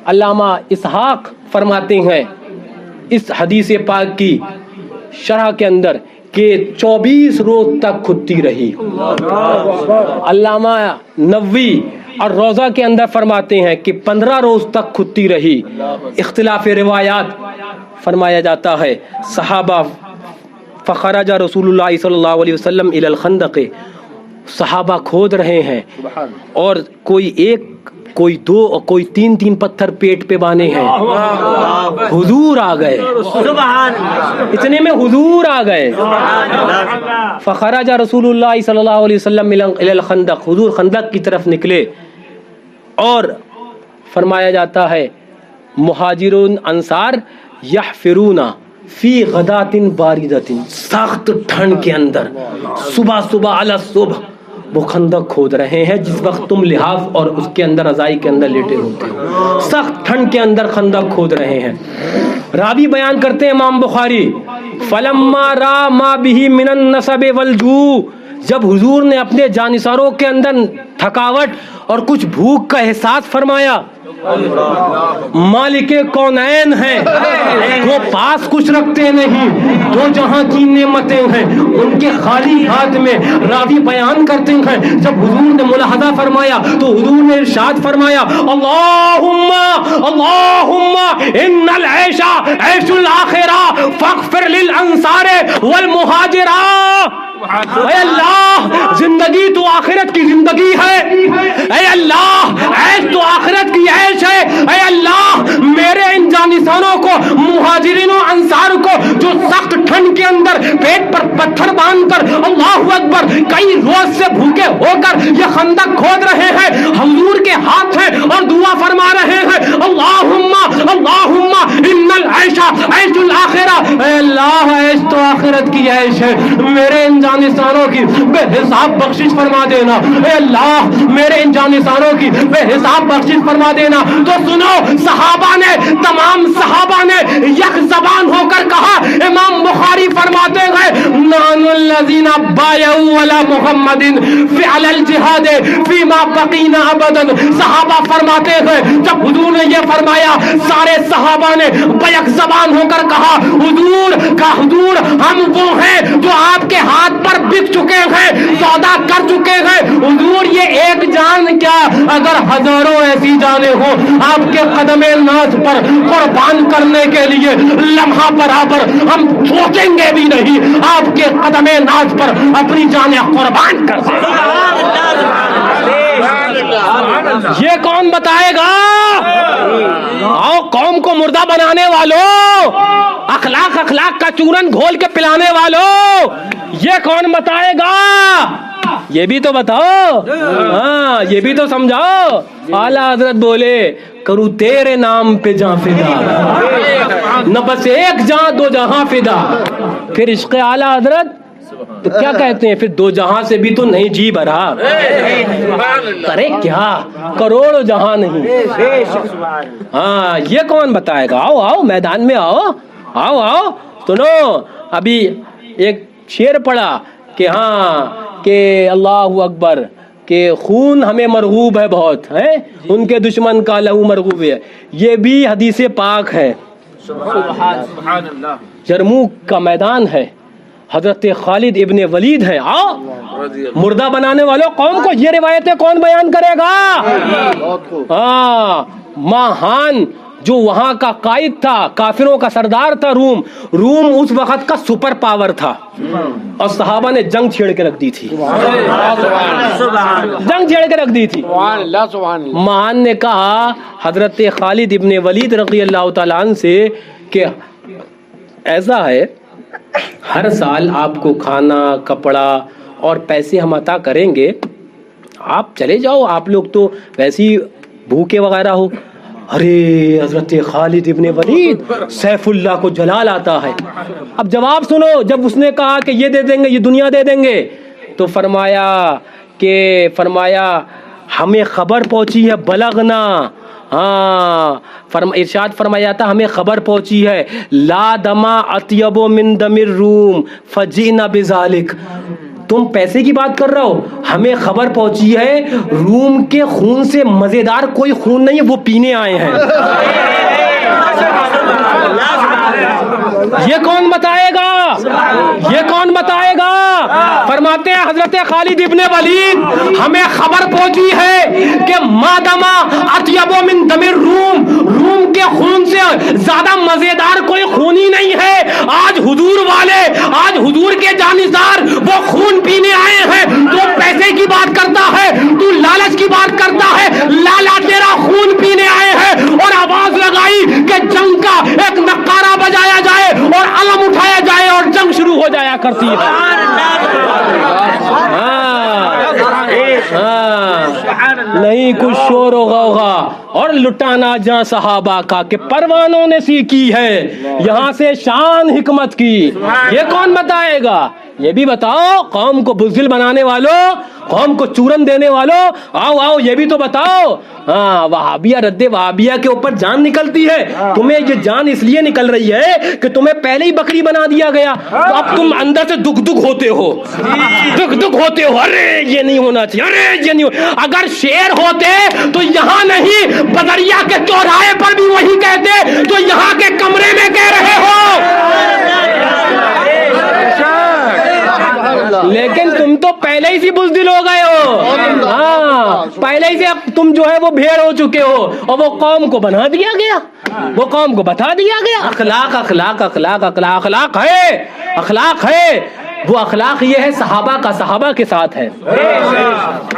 علامہ اسحاق فرماتے ہیں اس حدیث پاک کی شرح کے اندر کہ 24 روز تک کھدتی رہی. علامہ نووی اور روضہ کے اندر فرماتے ہیں کہ 15 روز تک کھدتی رہی. اختلاف روایات. فرمایا جاتا ہے صحابہ فخرج رسول اللہ صلی اللہ علیہ وسلم الی الخندق, صحابہ کھود رہے ہیں اور کوئی 1 کوئی 2 اور کوئی 3 پتھر پیٹ پہ بانے ہیں. حضور آ گئے, اتنے میں حضور آ گئے. فخرج رسول اللہ صلی اللہ علیہ وسلم الی الخندق, حضور خندق کی طرف نکلے اور فرمایا جاتا ہے مہاجرون انصار یحفرون فی غدات باردۃ, سخت ٹھنڈ کے اندر صبح علی صبح وہ خندق کھود رہے ہیں جس وقت تم لحاف اور اس کے اندر رضائی کے اندر لیٹے ہوتے ہو. سخت ٹھنڈ کے اندر خندق کھود رہے ہیں. راوی بیان کرتے ہیں امام بخاری, فلما را ما به من النصب والجوع, جب حضور نے اپنے جانثاروں کے اندر تھکاوٹ اور کچھ بھوک کا احساس فرمایا, مالک کونین ہیں, وہ پاس کچھ رکھتے نہیں, دو جہاں کی نعمتیں ہیں, ان کے خالی ہاتھ میں. راوی بیان کرتے ہیں جب حضور نے ملاحظہ فرمایا تو حضور نے ارشاد فرمایا اللہم ان العیش عیش الآخرہ فاغفر للانصار والمہاجرہ. اے اللہ زندگی تو آخرت کی زندگی ہے, اے اللہ عیش تو آخرت کی عیش ہے. اے اللہ میرے ان جانشینوں کو, مہاجرین و انصار کو جو سخت ٹھنڈ کے اندر پیٹ پر پتھر باندھ کر اللہ اکبر کئی روز سے بھوکے ہو کر یہ خندق کھود رہے ہیں, حضور کے ہاتھ ہیں اور دعا فرما رہے ہیں اللہم ان العیش عیش الآخرہ. اے اللہ عیش تو آخرت کی عیش ہے, میرے ان جانشینوں کی بے حساب بخشش فرما دینا. اے اللہ میرے ان جانشینوں کی بے حساب بخشش فرما دینا. تو سنو, صحابہ نے, تمام صحابہ نے یک زبان ہو کر کہا. امام بخاری فرماتے ہیں نحن الذین بایعوا علی محمد فعل الجہاد فیما بقینا ابدا. صحابہ فرماتے ہیں جب حضور نے یہ فرمایا سارے صحابہ نے بیک زبان ہو کر کہا حضور ہم وہ ہیں جو آپ کے ہاتھ پر بک چکے ہیں, سودا کر چکے ہیں. حضور یہ ایک جان کیا, اگر ہزاروں ایسی جانیں ہوں آپ کے قدم ناز پر قربان کرنے کے لیے لمحہ برابر ہم سوچیں گے بھی نہیں, آپ کے قدم ناز پر اپنی جانیں قربان کر دیں. یہ کون بتائے گا؟ آؤ قوم کو مردہ بنانے والوں, اخلاق کا چورن گھول کے پلانے والوں, یہ کون بتائے گا؟ یہ بھی تو بتاؤ, ہاں یہ بھی تو سمجھاؤ. اعلیٰ حضرت بولے کروں تیرے نام پہ جاں فدا, نہ بس ایک جاں دو جہاں فدا. پھر عشق اعلیٰ حضرت تو کیا کہتے ہیں, پھر 2 جہاں سے بھی تو نہیں جی بھرا, کرے کیا کروڑ جہاں نہیں. ہاں یہ کون بتائے گا؟ آؤ میدان میں آؤ. سنو ابھی ایک شعر پڑھا کہ ہاں کہ اللہ اکبر کہ خون ہمیں مرغوب ہے بہت ہے، ان کے دشمن کا لہو مرغوب ہے، یہ بھی حدیث پاک ہے. سبحان اللہ. جرموک کا میدان ہے، حضرت خالد ابن ولید ہے. آؤ مردہ بنانے والوں قوم کو یہ روایتیں کون بیان کرے گا؟ ہاں ماہان جو وہاں کا قائد تھا، کافروں کا سردار تھا، روم اس وقت کا سپر پاور تھا، اور صحابہ نے جنگ چھیڑ کے رکھ دی تھی. جنگ چھیڑ کے رکھ دی تھی. ماہان نے کہا حضرت خالد ابن ولید رضی اللہ تعالیٰ عنہ سے کہ ایسا ہے ہر سال آپ کو کھانا کپڑا اور پیسے ہم عطا کریں گے، آپ چلے جاؤ، آپ لوگ تو ویسے ہی بھوکے وغیرہ ہو. ارے حضرت خالد ابن ولید سیف اللہ کو جلال آتا ہے. اب جواب سنو، جب اس نے کہا کہ یہ دے دیں گے، یہ دنیا دے دیں گے، تو فرمایا ہمیں خبر پہنچی ہے، بلغنا، ہاں ارشاد فرمایا تھا ہمیں خبر پہنچی ہے، لا دما اطیب من دم الروم فجئنا بذالک. تم پیسے کی بات کر رہے ہو، ہمیں خبر پہنچی ہے روم کے خون سے مزیدار کوئی خون نہیں، وہ پینے آئے ہیں. یہ کون بتائے گا؟ یہ کون بتائے گا؟ فرماتے ہیں حضرت خالد ابن ولید ہمیں خبر پہنچی ہے کہ مادما اطیب من دم الروم، روم کے خون سے زیادہ مزیدار کوئی خون ہی نہیں ہے. آج حضور والے، آج حضور کے جانشدار وہ خون پینے آئے ہیں. تو پیسے کی بات کرتا ہے، تو لالچ کی بات کرتا ہے، لالا تیرا خون پینے آئے ہیں. اور آواز لگائی کہ جنگ کا ایک نقارہ بجایا جائے اور علم اٹھایا جائے اور جنگ شروع ہو جایا کرتی ہے. نہیں کچھ شور و غوغا اور لٹانا جہاں صحابہ کا کہ پروانوں نے سیکھی ہے یہاں سے شان حکمت کی. یہ کون بتائے گا؟ یہ بھی بتاؤ قوم کو بزدل بنانے والوں، قوم کو چورن دینے والوں، آؤ یہ بھی تو بتاؤ. ہاں وہابیہ، رد وہابیہ کے اوپر جان نکلتی ہے. تمہیں یہ جان اس لیے نکل رہی ہے کہ تمہیں پہلے ہی بکری بنا دیا گیا، تو اب تم اندر سے دکھ ہوتے ہو، دکھ ہوتے ہو. ارے یہ نہیں ہونا چاہیے، ارے یہ نہیں. اگر شیر ہوتے تو یہاں نہیں بدریا کے چوراہے پر بھی وہی کہتے تو یہاں کے کمرے میں کہہ رہے ہو. لیکن تم تو پہلے ہی سے بزدل ہو گئے ہو. ہاں پہلے ہی سے تم جو ہے وہ بھیڑ ہو چکے ہو، اور وہ قوم کو بنا دیا گیا، وہ قوم کو بتا دیا گیا. اخلاق اخلاق اخلاق اخلاق اخلاق ہے، اخلاق ہے. وہ اخلاق یہ ہے صحابہ کا، صحابہ کے ساتھ ہے.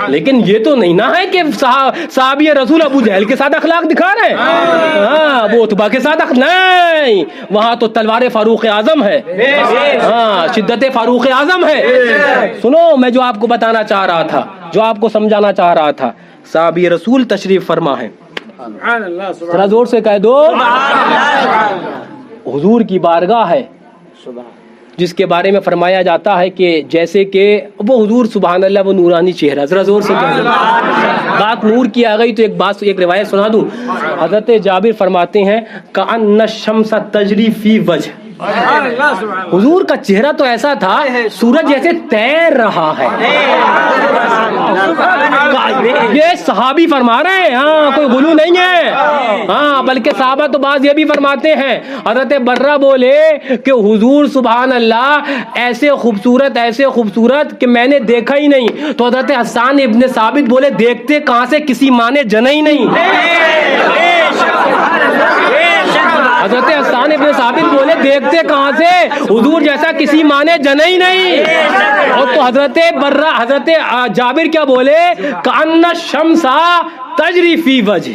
لیکن یہ تو نہیں نہ ہے کہ صحابی رسول ابو جہل کے ساتھ اخلاق دکھا رہے ہیں، ہاں وہ اتبا کے ساتھ نہیں. وہاں تو تلوار فاروق اعظم ہے، ہاں شدت فاروق اعظم ہے. سنو میں جو آپ کو بتانا چاہ رہا تھا، جو آپ کو سمجھانا چاہ رہا تھا، صحابی رسول تشریف فرما ہے. ذرا زور سے کہہ دو، حضور کی بارگاہ ہے جس کے بارے میں فرمایا جاتا ہے کہ جیسے کہ وہ حضور سبحان اللہ وہ نورانی چہرہ. ذرا زور سے کہہ دو. بات نور کی آ گئی تو ایک روایت سنا دوں. حضرت جابر فرماتے ہیں کأن الشمس تجری فی وجہ، حضور کا چہرہ تو ایسا تھا سورج جیسے تیر رہا ہے. یہ صحابی فرما رہے ہیں، ہاں کوئی غلو نہیں ہے. ہاں بلکہ صحابہ تو بعض یہ بھی فرماتے ہیں، حضرت برہ بولے کہ حضور سبحان اللہ ایسے خوبصورت کہ میں نے دیکھا ہی نہیں. تو حضرت حسان ابن ثابت بولے دیکھتے کہاں سے، کسی ماں نے جنا ہی نہیں. حضرت حسان ابن ثابت بولے دیکھتے کہاں سے، حضور جیسا کسی ماں نے جنا ہی نہیں. اور تو حضرت جابر کیا بولے کأن الشمس تجری فی وجہ،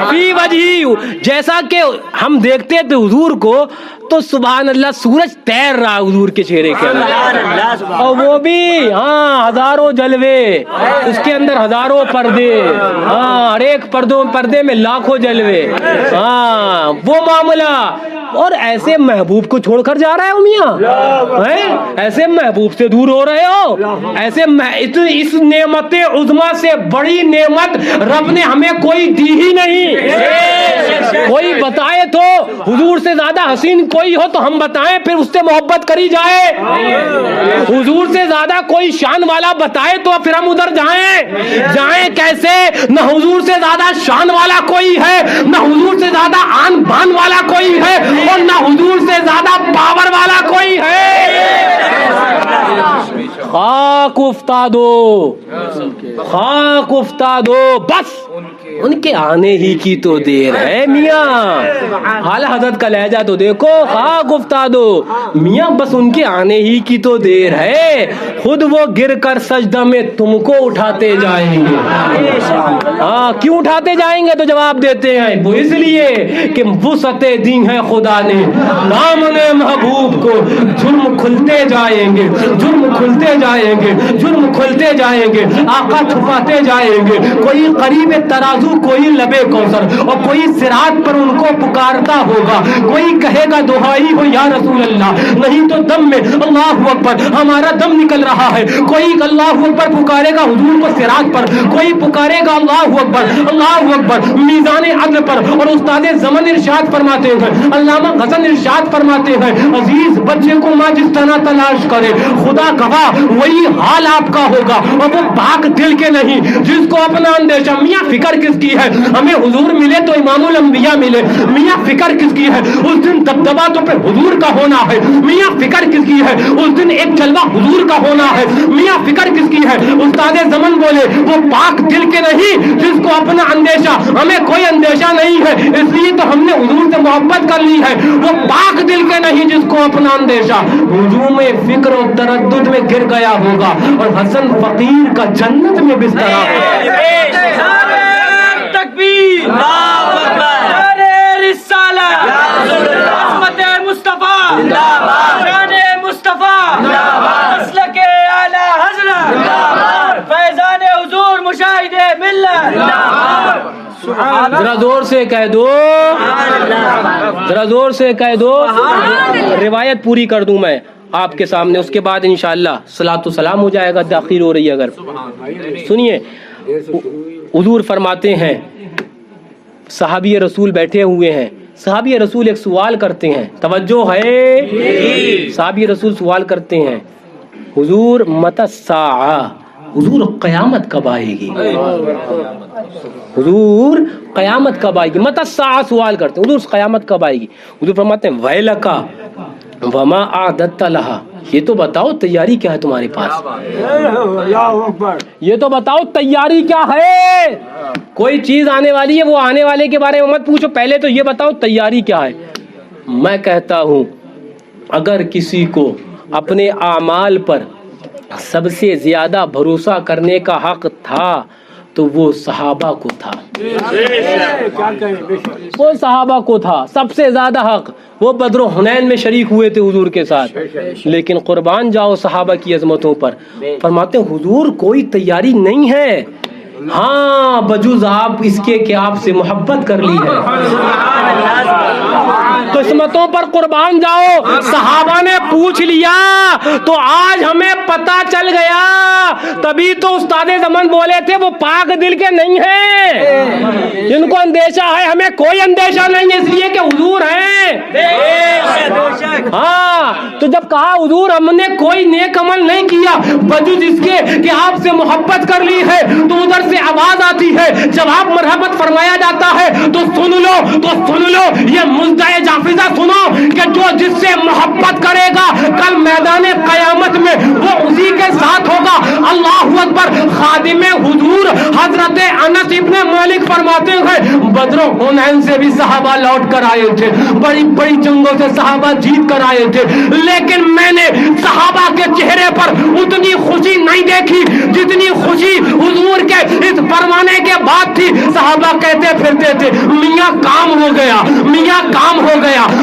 فی وجہ، جیسا کہ ہم دیکھتے تھے حضور کو تو سبحان اللہ سورج تیر رہا حضور کے چہرے کے اندر، اور وہ بھی ہاں ہزاروں جلوے، اس کے اندر ہزاروں پردے، ہاں ہر ایک پردے میں لاکھوں جلوے. ہاں وہ معاملہ اور ایسے محبوب کو چھوڑ کر جا رہے ہو میاں، ایسے محبوب سے دور ہو رہے ہو، ایسے اس نعمت عظما سے بڑی نعمت رب نے ہمیں کوئی دی ہی نہیں۔ کوئی بتائے تو حضور سے زیادہ حسین کوئی ہو تو ہم بتائیں، پھر اس سے محبت کری جائے۔ حضور سے زیادہ کوئی شان والا بتائے تو پھر ہم ادھر جائیں کیسے؟ نہ حضور سے زیادہ شان والا کوئی ہے، نہ حضور سے زیادہ آن بان والا کوئی ہے، اور نہ حضور سے زیادہ پاور والا کوئی ہے۔ خاک افتادو، خاک افتادو، بس ان کے آنے ہی کی تو دیر ہے میاں۔ اعلی حضرت کا لہجہ تو دیکھو، خاک افتادو میاں، بس ان کے آنے ہی کی تو دیر ہے، خود وہ گر کر سجدہ میں تم کو اٹھاتے جائیں گے۔ ہاں، کیوں اٹھاتے جائیں گے؟ تو جواب دیتے ہیں وہ اس لیے کہ وسعت دی ہے خدا نے دامن محبوب کو، جرم کھلتے جائیں گے، جرم کھلتے جائیں گے، جرم کھلتے جائیں گے، آقا چھپاتے جائیں گے، کوئی قریب ترازو، کوئی لبے کوثر، اور کوئی صراط پر ان کو پکارتا ہوگا، کوئی کہے گا دہائی ہو یا رسول اللہ، نہیں تو دم میں اللہ اکبر ہمارا دم نکل رہا ہے، کوئی اللہ اکبر پکارے گا حضور کو صراط پر، کوئی پکارے گا اللہ اکبر میزان عدل پر۔ اور استاد زمن ارشاد فرماتے ہیں، علامہ غزن ارشاد فرماتے ہیں، عزیز بچے کو ماں جس طرح تلاش کرے، خدا گواہ وہی حال آپ کا ہوگا، اور وہ پاک دل کے نہیں جس کو اپنا اندیشہ۔ میاں فکر کس کی ہے؟ ہمیں حضور ملے تو امام الانبیاء ملے، میاں فکر کس کی ہے؟ اس دن دبدبا تو پہ حضور کا ہونا ہے، میاں فکر کس کی ہے؟ اس دن ایک جلوہ حضور کا ہونا ہے، میاں فکر کس کی ہے؟ استاد زمن بولے وہ پاک دل کے نہیں جس کو اپنا اندیشہ، ہمیں کوئی اندیشہ نہیں ہے اس لیے تو ہم نے حضور سے محبت کر لی ہے، وہ پاک دل کے نہیں جس کو اپنا اندیشہ ہجوم فکر و تردد میں گر گیا ہوگا، اور حسن فقیر کا جنت میں بستر ہوگا۔ تکبیر، رسالہ، عظمت مصطفیٰ، شان مصطفیٰ، مسلک اعلی حضرت، فیضان حضور مشاہد ملت۔ ذرا زور سے کہہ دو، ذرا زور سے کہہ دو۔ روایت پوری کر دوں میں آپ کے سامنے، اس کے بعد انشاءاللہ صلاۃ و سلام ہو جائے گا، تاخیر ہو رہی ہے اگر۔ سنیے، حضور فرماتے ہیں، صحابی رسول بیٹھے ہوئے ہیں، صحابی رسول ایک سوال کرتے ہیں، توجہ ہے، صحابی رسول سوال کرتے ہیں، حضور متی الساعہ، حضور قیامت کب آئے گی؟ حضور قیامت کب آئے گی؟ متی الساعہ سوال کرتے ہیں، حضور قیامت کب آئے گی؟ حضور فرماتے ہیں ویلک وما اعددت لہا، یہ تو بتاؤ تیاری کیا ہے تمہارے پاس، یہ تو بتاؤ تیاری کیا ہے۔ کوئی چیز آنے والی ہے، وہ آنے والے کے بارے میں مت پوچھو، پہلے تو یہ بتاؤ تیاری کیا ہے۔ میں کہتا ہوں اگر کسی کو اپنے اعمال پر سب سے زیادہ بھروسہ کرنے کا حق تھا تو وہ صحابہ کو تھا، وہ صحابہ کو تھا سب سے زیادہ حق۔ وہ بدر و حنین میں شریک ہوئے تھے حضور کے ساتھ، لیکن قربان جاؤ صحابہ کی عظمتوں پر۔ فرماتے ہیں حضور کوئی تیاری نہیں ہے، ہاں بجوز آپ اس کے کہ آپ سے محبت کر لی ہے۔ قسمتوں پر قربان جاؤ، صحابہ نے پوچھ لیا تو آج ہمیں پتہ چل گیا، تبھی تو استاد زمن بولے تھے وہ پاک دل کے نہیں ہیں جن کو اندیشہ ہے، ہمیں کوئی اندیشہ نہیں اس لیے کہ حضور ہیں۔ ہاں، تو جب کہا حضور ہم نے کوئی نیک عمل نہیں کیا بجوز اس کے کہ آپ سے محبت کر لی ہے، تو ادھر سے آواز آتی ہے، جب آپ مرحمت فرمایا جاتا ہے تو سن لو یہ مزدہ جافزہ سنو کہ جو جس سے محبت کرے گا کل میدان قیامت میں وہ اسی کے ساتھ ہوگا۔ اللہ اکبر۔ خادم حضور حضرت انس ابن مالک فرماتے ہیں بدر و حنین سے بھی صحابہ لوٹ کر آئے تھے، بڑی بڑی جنگوں سے صحابہ جیت کر آئے تھے، لیکن میں نے صحابہ کے چہرے پر اتنی خوشی نہیں دیکھی جتنی خوشی حضور کے اس فرمانے کے بعد تھی۔ صحابہ کہتے پھرتے تھے میاں کام ہو گیا، میاں کام ہو گیا،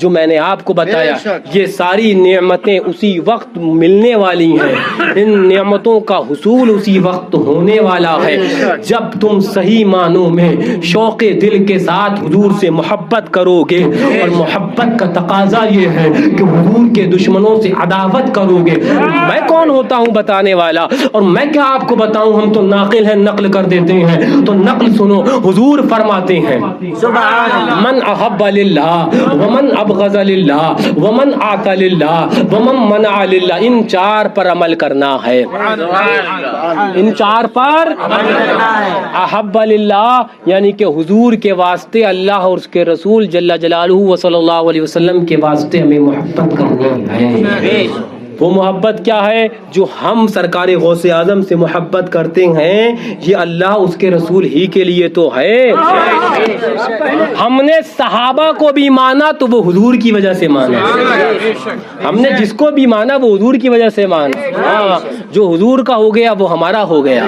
جو میں نے آپ کو بتایا یہ ساری نعمتیں اسی وقت ملنے والی ہیں، ان نعمتوں کا حصول اسی وقت ہونے والا ہے جب تم صحیح معنوں میں شوق دل کے ساتھ حضور سے محبت کرو گے، اور محبت کا تقاضا یہ ہے کہ حضور کے دشمنوں سے عداوت کرو گے۔ میں کون ہوتا ہوں بتانے والا، اور میں کیا آپ کو بتاؤں، ہم تو ناقل ہیں، نقل کر دیتے ہیں، تو نقل سنو۔ حضور فرماتے ہیں من احب للہ ومن ابغض للہ ومن اعطى للہ ومن منع للہ، ان چار پر عمل کرنا ہے، ان چار پر احب للہ یعنی کہ حضور کے واسطے، اللہ اور اس کے رسول جل جلالہ و صلی اللہ علیہ وسلم کے واسطے ہمیں محبت کرنی ہے۔ وہ محبت کیا ہے؟ جو ہم سرکار غوث اعظم سے محبت کرتے ہیں، یہ اللہ اس کے رسول ہی کے لیے تو ہے۔ ہم نے صحابہ کو بھی مانا تو وہ حضور کی وجہ سے مانا، ہم نے جس کو بھی مانا وہ حضور کی وجہ سے مانا۔ ہاں، جو حضور کا ہو گیا وہ ہمارا ہو گیا۔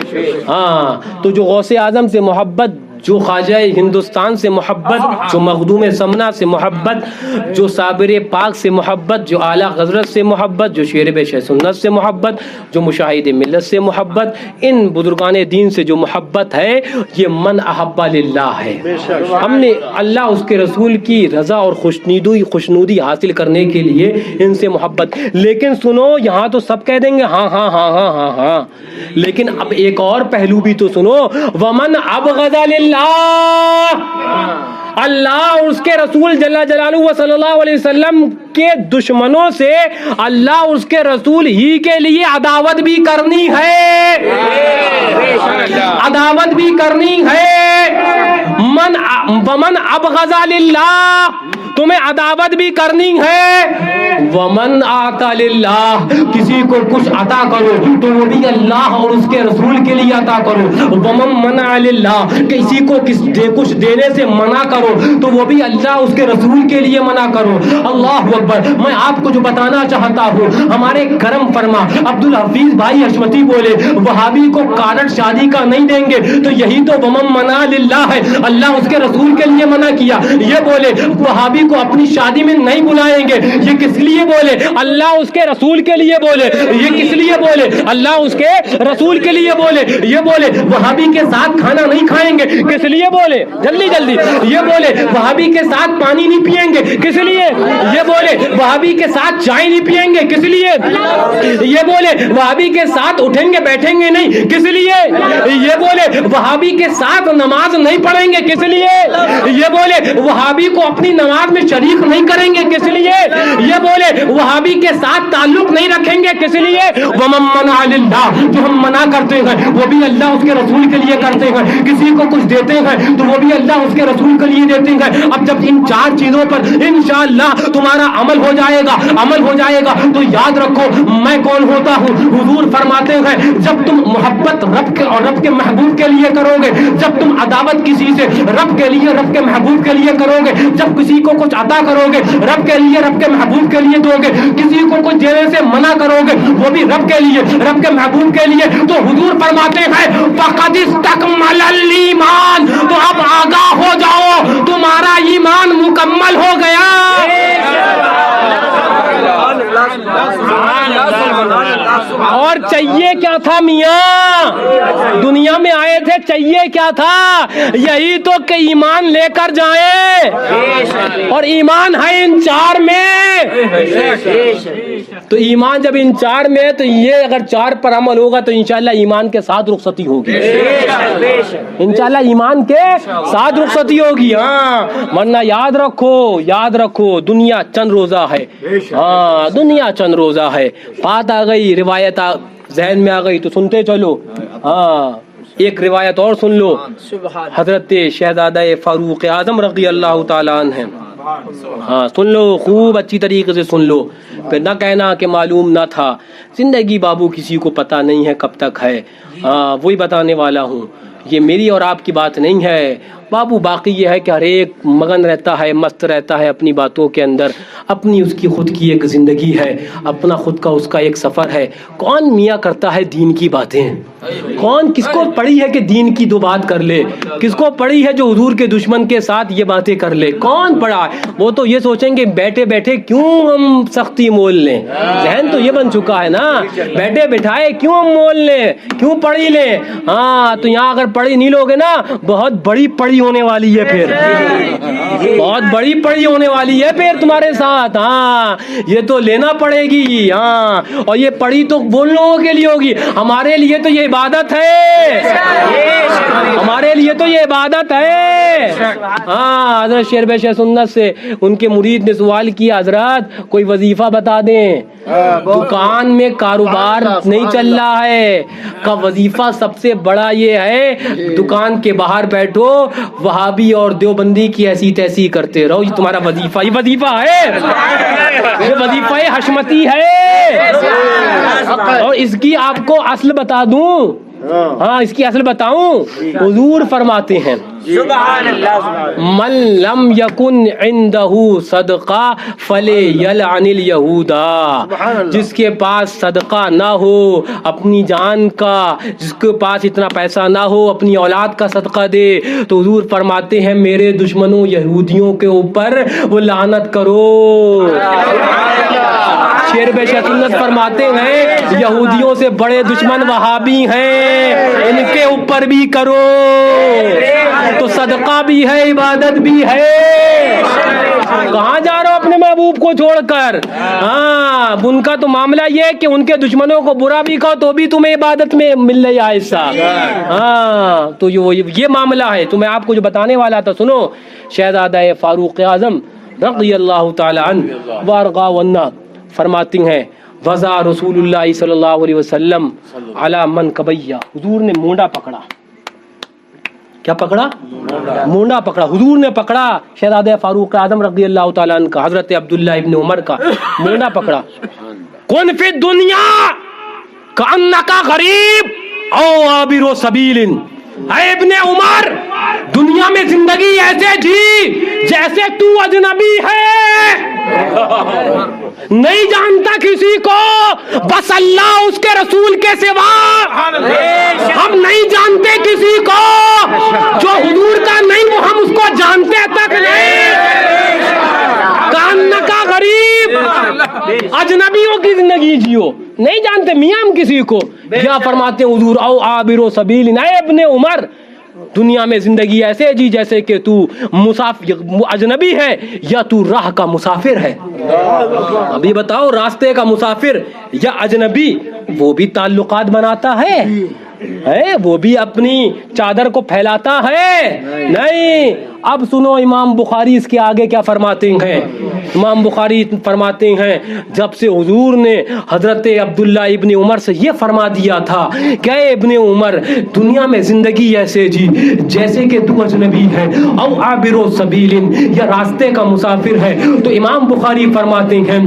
ہاں، تو جو غوث اعظم سے محبت، جو خواجہ ہندوستان سے محبت، جو مخدوم سمنا سے محبت، جو صابر پاک سے محبت، جو اعلیٰ حضرت سے محبت، جو شیر بش سنت سے محبت، جو مشاہد ملت سے محبت، ان بزرگان دین سے جو محبت ہے، یہ من احب للہ ہے۔ ہم نے اللہ اس کے رسول کی رضا اور خوشنودی حاصل کرنے کے لیے ان سے محبت۔ لیکن سنو، یہاں تو سب کہہ دیں گے ہاں ہاں ہاں ہاں ہاں ہاں، لیکن اب ایک اور پہلو بھی تو سنو، ومن ابغض للہ، اللہ اور اس کے رسول جل جلالہ و صلی اللہ علیہ وسلم کے دشمنوں سے اللہ اور اس کے رسول ہی کے لیے عداوت بھی کرنی ہے، عداوت بھی کرنی ہے۔ ومن ابغض للہ، تمہیں عداوت بھی کرنی ہے۔ ومن آتا للہ، کسی کو کچھ عطا کرو تو وہ بھی اللہ اور اس کے رسول کے لیے عطا کرو۔ ومن منع للہ، کسی کو کچھ دینے سے منع کرو تو وہ بھی اللہ اس کے رسول کے لیے منع کرو۔ اللہ اکبر۔ میں آپ کو جو بتانا چاہتا ہوں، ہمارے کرم فرما عبدالحفیظ بھائی حشمتی بولے وہابی کو کارڈ شادی کا نہیں دیں گے، تو یہی تو ومن منع للہ ہے، اللہ اس کے رسول کے لیے منع کیا۔ یہ بولے وہابی کو اپنی شادی میں نہیں بلائیں گے، یہ کس لیے بولے؟ اللہ اس کے رسول کے لیے بولے۔ یہ کس لیے بولے؟ اللہ اس کے رسول کے لیے بولے۔ یہ بولے وہابی کے ساتھ کھانا نہیں کھائیں گے، کس لیے بولے؟ جلدی جلدی۔ یہ بولے وہابی کے ساتھ پانی نہیں پیئیں گے، کس لیے؟ یہ بولے وہابی کے ساتھ چائے نہیں پیئیں گے، کس لیے؟ یہ بولے وہابی کے ساتھ اٹھیں گے بیٹھیں گے نہیں، کس لیے؟ یہ بولے وہابی کے ساتھ نماز نہیں پڑھیں گے، کس لیے؟ یہ بولے وہابی کو اپنی نماز میں شریک نہیں کریں گے، کس لیے؟ یہ بولے وہابی کے ساتھ تعلق نہیں رکھیں گے، کس لیے؟ ومن منع للہ، جو ہم منع کرتے ہیں وہ بھی اللہ اس کے رسول کے لیے کرتے ہیں، کسی کو کچھ دیتے ہیں تو وہ بھی اللہ اس کے رسول کے لیے دیتے ہیں۔ اب جب ان چار چیزوں پر انشاءاللہ تمہارا عمل ہو جائے گا، عمل ہو جائے گا، تو یاد رکھو میں کون ہوتا ہوں۔ حضور فرماتے ہیں جب تم محبت رب کے اور رب کے محبوب کے لیے کرو گے، جب تم عداوت کسی سے رب کے لیے رب کے محبوب کے لیے کرو گے، جب کسی کو کچھ عطا کرو گے رب کے لیے رب کے محبوب کے لیے دو گے، کسی کو کچھ دینے سے منع کرو گے وہ بھی رب کے لیے رب کے محبوب کے لیے، تو حضور فرماتے ہیں فقد استکمل الایمان، تو اب آگاہ ہو جاؤ تمہارا ایمان مکمل ہو گیا۔ اور چاہیے کیا تھا میاں؟ دنیا میں آئے تھے چاہیے کیا تھا؟ یہی تو کہ ایمان لے کر جائیں، اور ایمان ہے ان چار میں۔ تو ایمان جب ان چار میں، تو یہ اگر چار پر عمل ہوگا تو انشاءاللہ ایمان کے ساتھ رخصتی ہوگی، انشاءاللہ ایمان کے ساتھ رخصتی ہوگی۔ ہاں، ورنہ یاد رکھو دنیا چند روزہ ہے، ہاں دنیا چند روزہ ہے۔ بات آ گئی، روایت ذہن میں آ گئی تو سنتے چلو۔ ہاں، ایک روایت اور سن لو، حضرت شہزادہ فاروق اعظم رضی اللہ تعالیٰ عنہ، ہاں سن لو، خوب اچھی طریقے سے سن لو، پھر نہ کہنا کہ معلوم نہ تھا۔ زندگی بابو کسی کو پتہ نہیں ہے کب تک ہے، ہاں وہی بتانے والا ہوں۔ یہ میری اور آپ کی بات نہیں ہے بابو. باقی یہ ہے کہ ہر ایک مگن رہتا ہے, مست رہتا ہے اپنی باتوں کے اندر, اپنی اس کی خود کی ایک زندگی ہے, اپنا خود کا اس کا ایک سفر ہے. کون میاں کرتا ہے دین کی باتیں؟ کون کس کو پڑی ہے کہ دین کی دو بات کر لے؟ کس کو پڑی ہے جو حضور کے دشمن کے ساتھ یہ باتیں کر لے؟ کون پڑا ہے؟ وہ تو یہ سوچیں گے بیٹھے بیٹھے کیوں ہم سختی مول لیں. ذہن تو یہ بن چکا ہے نا, بیٹھے بٹھائے کیوں ہم مول لیں, کیوں پڑھی لیں. ہاں تو یہاں اگر پڑھی نہیں لوگے نا بہت بڑی پڑھی ہونے والی ہے, پھر بہت بڑی پڑھی ہونے والی ہے پھر تمہارے ساتھ. ہاں یہ تو لینا پڑے گی. ہاں اور یہ پڑھی تو وہ لوگوں کے لیے ہوگی, ہمارے لیے تو یہ عبادت ہے, ہمارے لیے تو یہ عبادت ہے. ہاں حضرت شیر بے سنت سے ان کے مرید نے سوال کیا, حضرت کوئی وظیفہ بتا دیں, دکان میں کاروبار نہیں چل رہا ہے, کا وظیفہ سب سے بڑا یہ ہے دکان کے باہر بیٹھو وہابی اور دیوبندی کی ایسی تیسی کرتے رہو, یہ تمہارا وظیفہ, یہ وظیفہ ہے, یہ وظیفہ حشمتی ہے. اور اس کی آپ کو اصل بتا دوں, ہاں اس کی اصل بتاؤں, حضور فرماتے ہیں من لم یکن عندہ صدقہ فلیلعن الیہودا, جس کے پاس صدقہ نہ ہو اپنی جان کا, جس کے پاس اتنا پیسہ نہ ہو اپنی اولاد کا صدقہ دے, تو حضور فرماتے ہیں میرے دشمنوں یہودیوں کے اوپر وہ لعنت کرو. شیر بے سنت فرماتے ہیں یہودیوں سے بڑے دشمن وہابی ہیں, ان کے اوپر بھی کرو. تو صدقہ بھی ہے, عبادت بھی ہے. کہاں جا رہے ہو اپنے محبوب کو چھوڑ کر؟ ہاں ان کا تو معاملہ یہ ہے کہ ان کے دشمنوں کو برا بھی کہو تو بھی تمہیں عبادت میں مل رہی ہے حصہ. ہاں تو یہ معاملہ ہے. تو میں آپ کو جو بتانے والا تھا سنو, شہزادہ فاروق اعظم رضی اللہ تعالی عنہ وارضا عنا فرماتی ہیں وضع رسول اللہ صلی اللہ علیہ وسلم علی من کبیا, حضور نے مونڈا پکڑا. کیا پکڑا؟ مونڈا پکڑا. حضور نے پکڑا شہزادہ فاروق اعظم رضی اللہ تعالیٰ عنہ کا, حضرت عبداللہ ابن عمر کا مونڈا پکڑا. کن فی الدنیا کأنک غریب او عابر سبیل, اے ابن عمر دنیا میں زندگی ایسے جی جیسے تو اجنبی ہے, نہیں جانتا کسی کو, بس اللہ اس کے رسول کے سوا ہم نہیں جانتے کسی کو, جو حضور کا نہیں وہ ہم اس کو جانتے تک نہیں. کان کا غریب, اجنبیوں کی زندگی جیو, نہیں جانتے میاں ہم کسی کو. کیا فرماتے ہیں حضور او عابر سبیل, اے ابن عمر دنیا میں زندگی ایسے جی جیسے کہ تو مسافر اجنبی ہے یا تو راہ کا مسافر ہے. ابھی بتاؤ راستے کا مسافر یا اجنبی, وہ بھی تعلقات بناتا ہے, وہ بھی اپنی چادر کو پھیلاتا ہے نہیں. اب سنو امام بخاری اس کے آگے کیا فرماتے ہیں. امام بخاری فرماتے ہیں جب سے حضور نے حضرت عبداللہ ابن عمر سے یہ فرما دیا تھا کہ اے ابن عمر دنیا میں زندگی ایسے جی جیسے کہ تو اجنبی ہے او عابر سبیل یا راستے کا مسافر ہے, تو امام بخاری فرماتے ہیں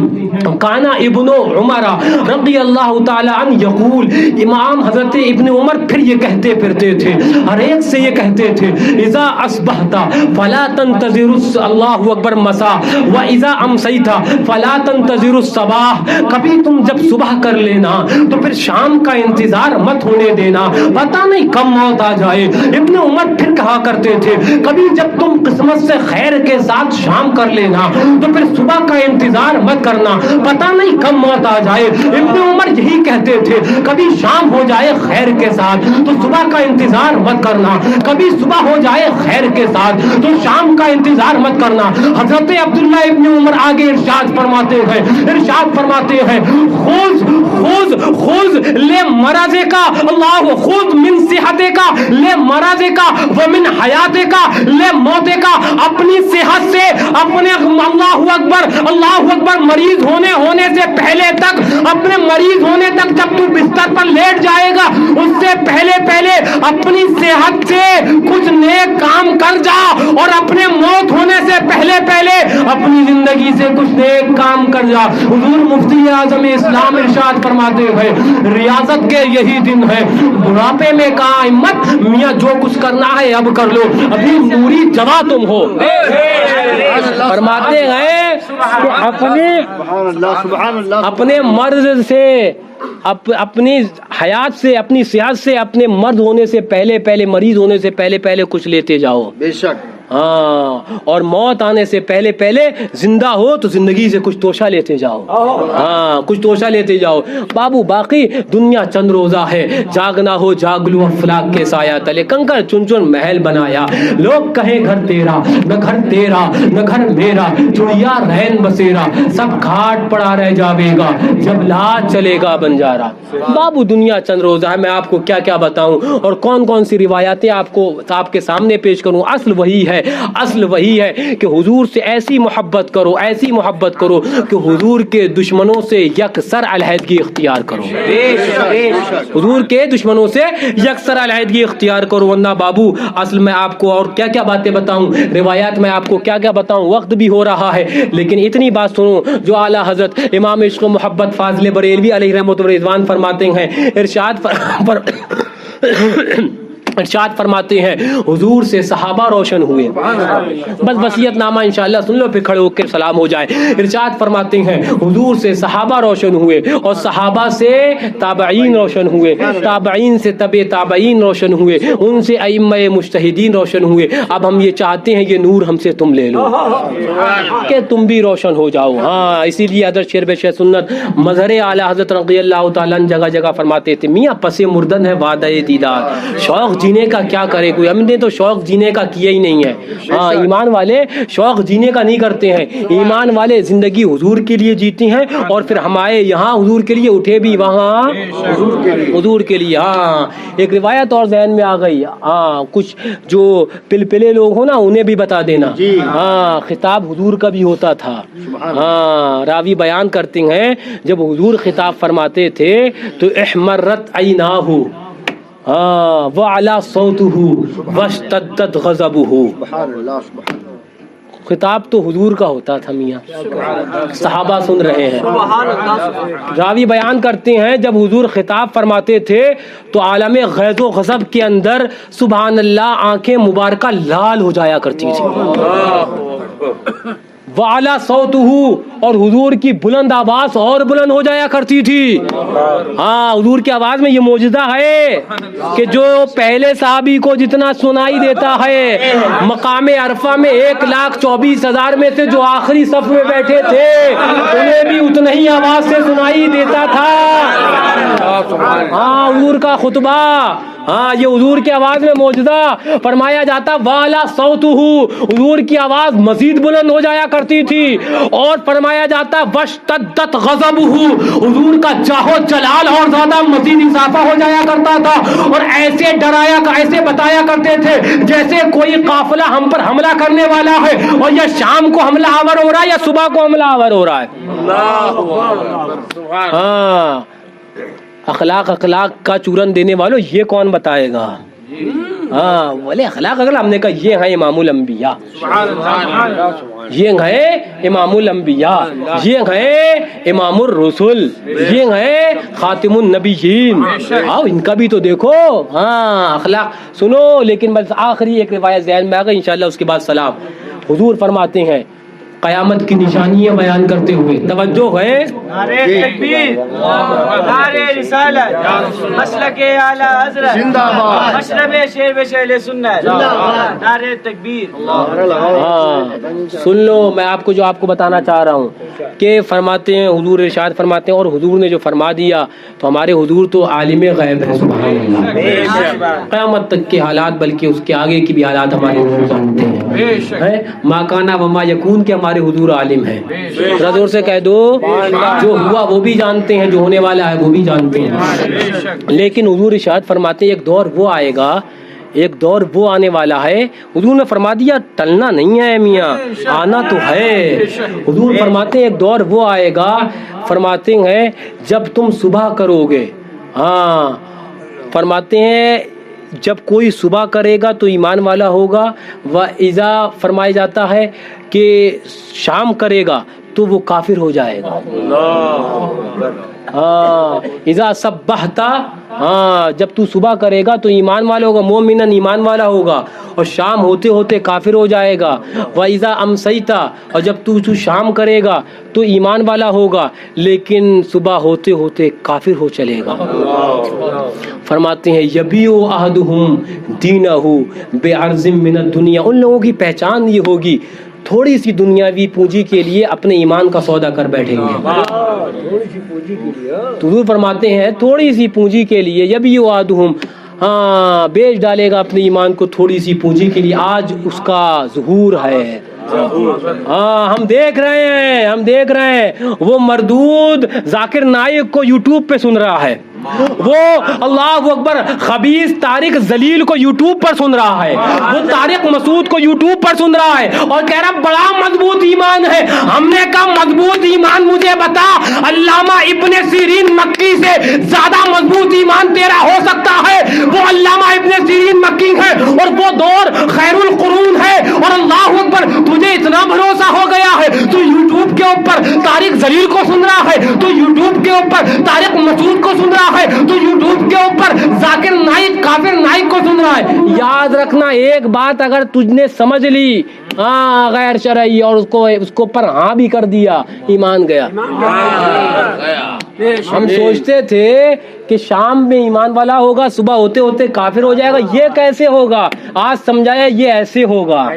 کانا ابن عمر رضی اللہ تعالی عنہ یقول, امام حضرت ابن عمر پھر یہ کہتے پھرتے تھے, ہر ایک سے یہ کہتے تھے اذا اصبحت فلا تنتظر اللہ اکبر مسا و اذا امسیت فلا تنتظر الصباح, کبھی تم جب صبح کر لینا تو پھر شام کا انتظار مت ہونے دینا, پتہ نہیں کب موت آ جائے. ابن عمر پھر کہا کرتے تھے کبھی جب تم قسمت سے خیر کے ساتھ شام کر لینا تو پھر صبح کا انتظار مت کرنا, پتہ نہیں کب موت آ جائے. ابن عمر یہی کہتے تھے کبھی شام ہو جائے خیر کے ساتھ تو صبح کا انتظار مت کرنا, کبھی صبح ہو جائے خیر کے ساتھ تو شام کا انتظار مت کرنا. حضرت عبداللہ ابن عمر آگے ارشاد فرماتے ہیں خذ خذ خذ لے مرضے کا, اللہ خذ من صحتے کا لے مرضے کا و من حیاتے کا لے موتے کا, اپنی صحت سے اپنے اللہ اکبر مریض ہونے سے پہلے تک, اپنے مریض ہونے تک جب تو بستر پر لیٹ جائے گا اس سے پہلے اپنی صحت سے کچھ کچھ نیک کام کر جا اور اپنے موت ہونے سے پہلے پہلے اپنی زندگی سے کچھ نیک کام کر جا. حضور مفتی اعظم اسلام ارشاد فرماتے ہیں ریاضت کے یہی دن ہے. بڑھاپے میں کہا ہمت میاں جو کچھ کرنا ہے اب کر لو, ابھی نوری جوا تم ہو. فرماتے ہیں کہ اپنے مرض سے, اپنی حیات سے, اپنی صحت سے, اپنے مرض ہونے سے پہلے پہلے, مریض ہونے سے پہلے پہلے کچھ لیتے جاؤ. بے شک. ہاں, اور موت آنے سے پہلے پہلے زندہ ہو تو زندگی سے کچھ توشہ لیتے جاؤ. ہاں, کچھ توشہ لیتے جاؤ بابو. باقی دنیا چند روزہ ہے, جاگنا ہو جاگ لو افلاک کے سایہ تلے. کنکر چن چن محل بنایا, لوگ کہیں گھر تیرا, نہ گھر تیرا نہ گھر میرا, چڑیا رہن بسیرا, سب گھاٹ پڑا رہ جاوے گا جب لاج چلے گا بنجارا. بابو دنیا چند روزہ ہے, میں آپ کو کیا کیا بتاؤں اور کون کون سی روایاتیں آپ کے سامنے پیش کروں. اصل وہی ہے, اصل وہی ہے کہ حضور سے ایسی محبت کرو, ایسی محبت کرو کہ حضور کے دشمنوں سے یکسر علیحدگی اختیار کرو. حضور کے دشمنوں سے یکسر علیحدگی اختیار کرو. ورنہ بابو اصل میں آپ کو اور کیا کیا باتیں بتاؤں, روایات میں آپ کو کیا کیا بتاؤں, وقت بھی ہو رہا ہے. لیکن اتنی بات سنو جو اعلیٰ حضرت امام عشق و محبت فاضل بریلوی علیہ رحمۃ و رضوان فرماتے ہیں. ارشاد فرماتے ہیں حضور سے صحابہ روشن ہوئے. بس وصیت نامہ انشاءاللہ سن لو پھر کھڑے ہو کے سلام ہو جائے. ارشاد فرماتے ہیں حضور سے صحابہ روشن ہوئے, اور صحابہ سے تابعین روشن ہوئے, تابعین سے تبع تابعین روشن ہوئے, ان سے ائمہ مجتہدین روشن ہوئے. اب ہم یہ چاہتے ہیں یہ نور ہم سے تم لے لو کہ تم بھی روشن ہو جاؤ. ہاں, اسی لیے حضرت شیر بشیر سنت مظہر اعلیٰ حضرت رضی اللہ تعالیٰ جگہ جگہ فرماتے تھے میاں پس مردن ہے وعدہ دیدار. شوق جینے کا کیا کرے کوئی, ہم نے تو شوق جینے کا کیا ہی نہیں ہے. ہاں, ایمان والے شوق جینے کا نہیں کرتے ہیں. ایمان والے زندگی حضور کے لیے جیتے ہیں, اور پھر ہمارے یہاں حضور کے لیے اٹھے بھی وہاں حضور کے لیے. ہاں, ایک روایت اور ذہن میں آ گئی. ہاں, کچھ جو پلپلے لوگ ہو نا انہیں بھی بتا دینا. ہاں, خطاب حضور کا بھی ہوتا تھا. ہاں, راوی بیان کرتے ہیں جب حضور خطاب فرماتے تھے تو احمرت عیناہ وعلا صوتہ واشتدت غضبہ. خطاب تو حضور کا ہوتا تھا میاں, صحابہ سن رہے ہیں. راوی بیان کرتے ہیں جب حضور خطاب فرماتے تھے تو عالم غیظ و غضب کے اندر سبحان اللہ آنکھیں مبارکہ لال ہو جایا کرتی تھی. وعلا صوتہ, اور حضور کی بلند آواز اور بلند ہو جایا کرتی تھی. ہاں, حضور کی آواز میں یہ معجزہ ہے کہ جو پہلے صحابی کو جتنا سنائی دیتا ہے مقام عرفہ میں 1,24,000 میں سے جو آخری صف میں بیٹھے تھے انہیں بھی اتنا ہی آواز سے سنائی دیتا تھا. ہاں, حضور کا خطبہ, ہاں یہ حضور کی آواز میں معجزہ. فرمایا جاتا والا صوتہ, حضور کی آواز مزید بلند ہو جایا کرتی تھی. اور فرمایا جاتا واشتدت غضبہ, حضور کا جاہ و جلال اور زیادہ مزید اضافہ ہو جایا کرتا تھا. اور ایسے ڈرایا, ایسے بتایا کرتے تھے جیسے کوئی قافلہ ہم پر حملہ کرنے والا ہے, اور یا شام کو حملہ آور ہو رہا ہے یا صبح کو حملہ آور ہو رہا ہے. ہاں, اخلاق کا چورن دینے والوں یہ کون بتائے گا. ہاں, بولے اخلاق ہم نے کہا یہ ہیں امام الانبیاء, یہ ہیں امام الانبیاء, یہ ہیں امام الرسل, یہ ہیں خاتم النبیین. آؤ ان کا بھی تو دیکھو. ہاں, اخلاق سنو. لیکن بس آخری ایک روایت ذہن میں آ گئی انشاءاللہ, اس کے بعد سلام. حضور فرماتے ہیں قیامت کی نشانیاں بیان کرتے ہوئے, توجہ ہے, نعرہ تکبیر, نعرہ رسالت, مسلک اعلیٰ حضرت زندہ باد, مشرب شیر بشیر سنت, نعرہ تکبیر. ہاں سن لو, میں آپ کو جو آپ کو بتانا چاہ رہا ہوں کہ فرماتے ہیں حضور ارشاد فرماتے ہیں, اور حضور نے جو فرما دیا تو ہمارے حضور تو عالم غیب ہے. سبحان اللہ, قیامت تک کے حالات بلکہ اس کے آگے کی بھی حالات ہمارے حضور جانتے ہیں. ما کانا وما یکون کے ہمارے حضور عالم ہے. زور سے کہہ دو جو ہوا وہ بھی جانتے ہیں, جو ہونے والا ہے وہ بھی جانتے ہیں. لیکن حضور ارشاد فرماتے ہیں ایک دور وہ آئے گا, ایک دور وہ آنے والا ہے. حضور نے فرما دیا ٹلنا نہیں ہے میاں, آنا تو ہے. حضور فرماتے ہیں ایک دور وہ آئے گا, فرماتے ہیں جب تم صبح کرو گے. ہاں, فرماتے ہیں جب کوئی صبح کرے گا تو ایمان والا ہوگا، وَإِذَا فرمایا جاتا ہے کہ شام کرے گا تو وہ کافر ہو جائے گا. ہاں اذا صبحت، ہاں جب تو صبح کرے گا تو ایمان والا ہوگا، مومنن ایمان والا ہوگا، اور شام ہوتے ہوتے کافر ہو جائے گا. وَإِذَا أَمْسَيْتَ، اور جب تو شام کرے گا تو ایمان والا ہوگا لیکن صبح ہوتے ہوتے کافر ہو چلے گا. فرماتے ہیں یبیع احدہم دینہ بعرض من الدنیا، ان لوگوں کی پہچان یہ ہوگی تھوڑی سی دنیاوی پونجی کے لیے اپنے ایمان کا سودا کر بیٹھیں گے. تو حضور فرماتے ہیں تھوڑی سی پونجی کے لیے یبیع احدہم، ہاں بیچ ڈالے گا اپنے ایمان کو تھوڑی سی پونجی کے لیے. آج اس کا ظہور ہے، ہاں ہم دیکھ رہے ہیں وہ مردود ذاکر نائک کو یوٹیوب پہ سن رہا ہے، وہ اللہ اکبر خبیث طارق ذلیل کو یوٹیوب پر سن رہا ہے، وہ طارق مسعود کو یوٹیوب پر سن رہا ہے اور کہہ رہا بڑا مضبوط ایمان ہے. ہم نے کہا مضبوط ایمان مجھے بتا، علامہ ابن سیرین مکی سے زیادہ مضبوط ایمان تیرا ہو سکتا ہے؟ وہ علامہ ابن سیرین مکی ہے اور وہ دور خیر القرون ہے، اور اللہ اکبر تجھے اتنا بھروسہ ہو گیا ہے تو یوٹیوب کے اوپر طارق ذلیل کو سن رہا ہے، تو یوٹیوب کے اوپر طارق مسعود کو سن رہا ہے، تو یوٹیوب کے اوپر ذاکر نائک کافر نائک کو سن رہا ہے. یاد رکھنا ایک بات اگر تجھ نے سمجھ لی ہاں غیر شرعی اور اس کو پر ہاں بھی کر دیا، ایمان گیا. ہم سوچتے تھے کہ شام میں ایمان والا ہوگا صبح ہوتے ہوتے کافر ہو جائے گا، یہ کیسے ہوگا؟ آج سمجھایا یہ ایسے ہوگا،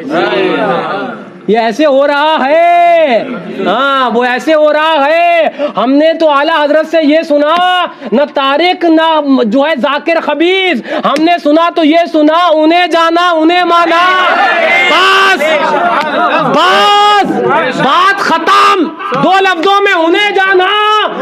یہ ایسے ہو رہا ہے، ہاں وہ ایسے ہو رہا ہے. ہم نے تو اعلیٰ حضرت سے یہ سنا، نہ طارق نہ جو ہے ذاکر خبیث، ہم نے سنا تو یہ سنا انہیں جانا انہیں مانا، بس بات ختم. دو لفظوں میں انہیں جانا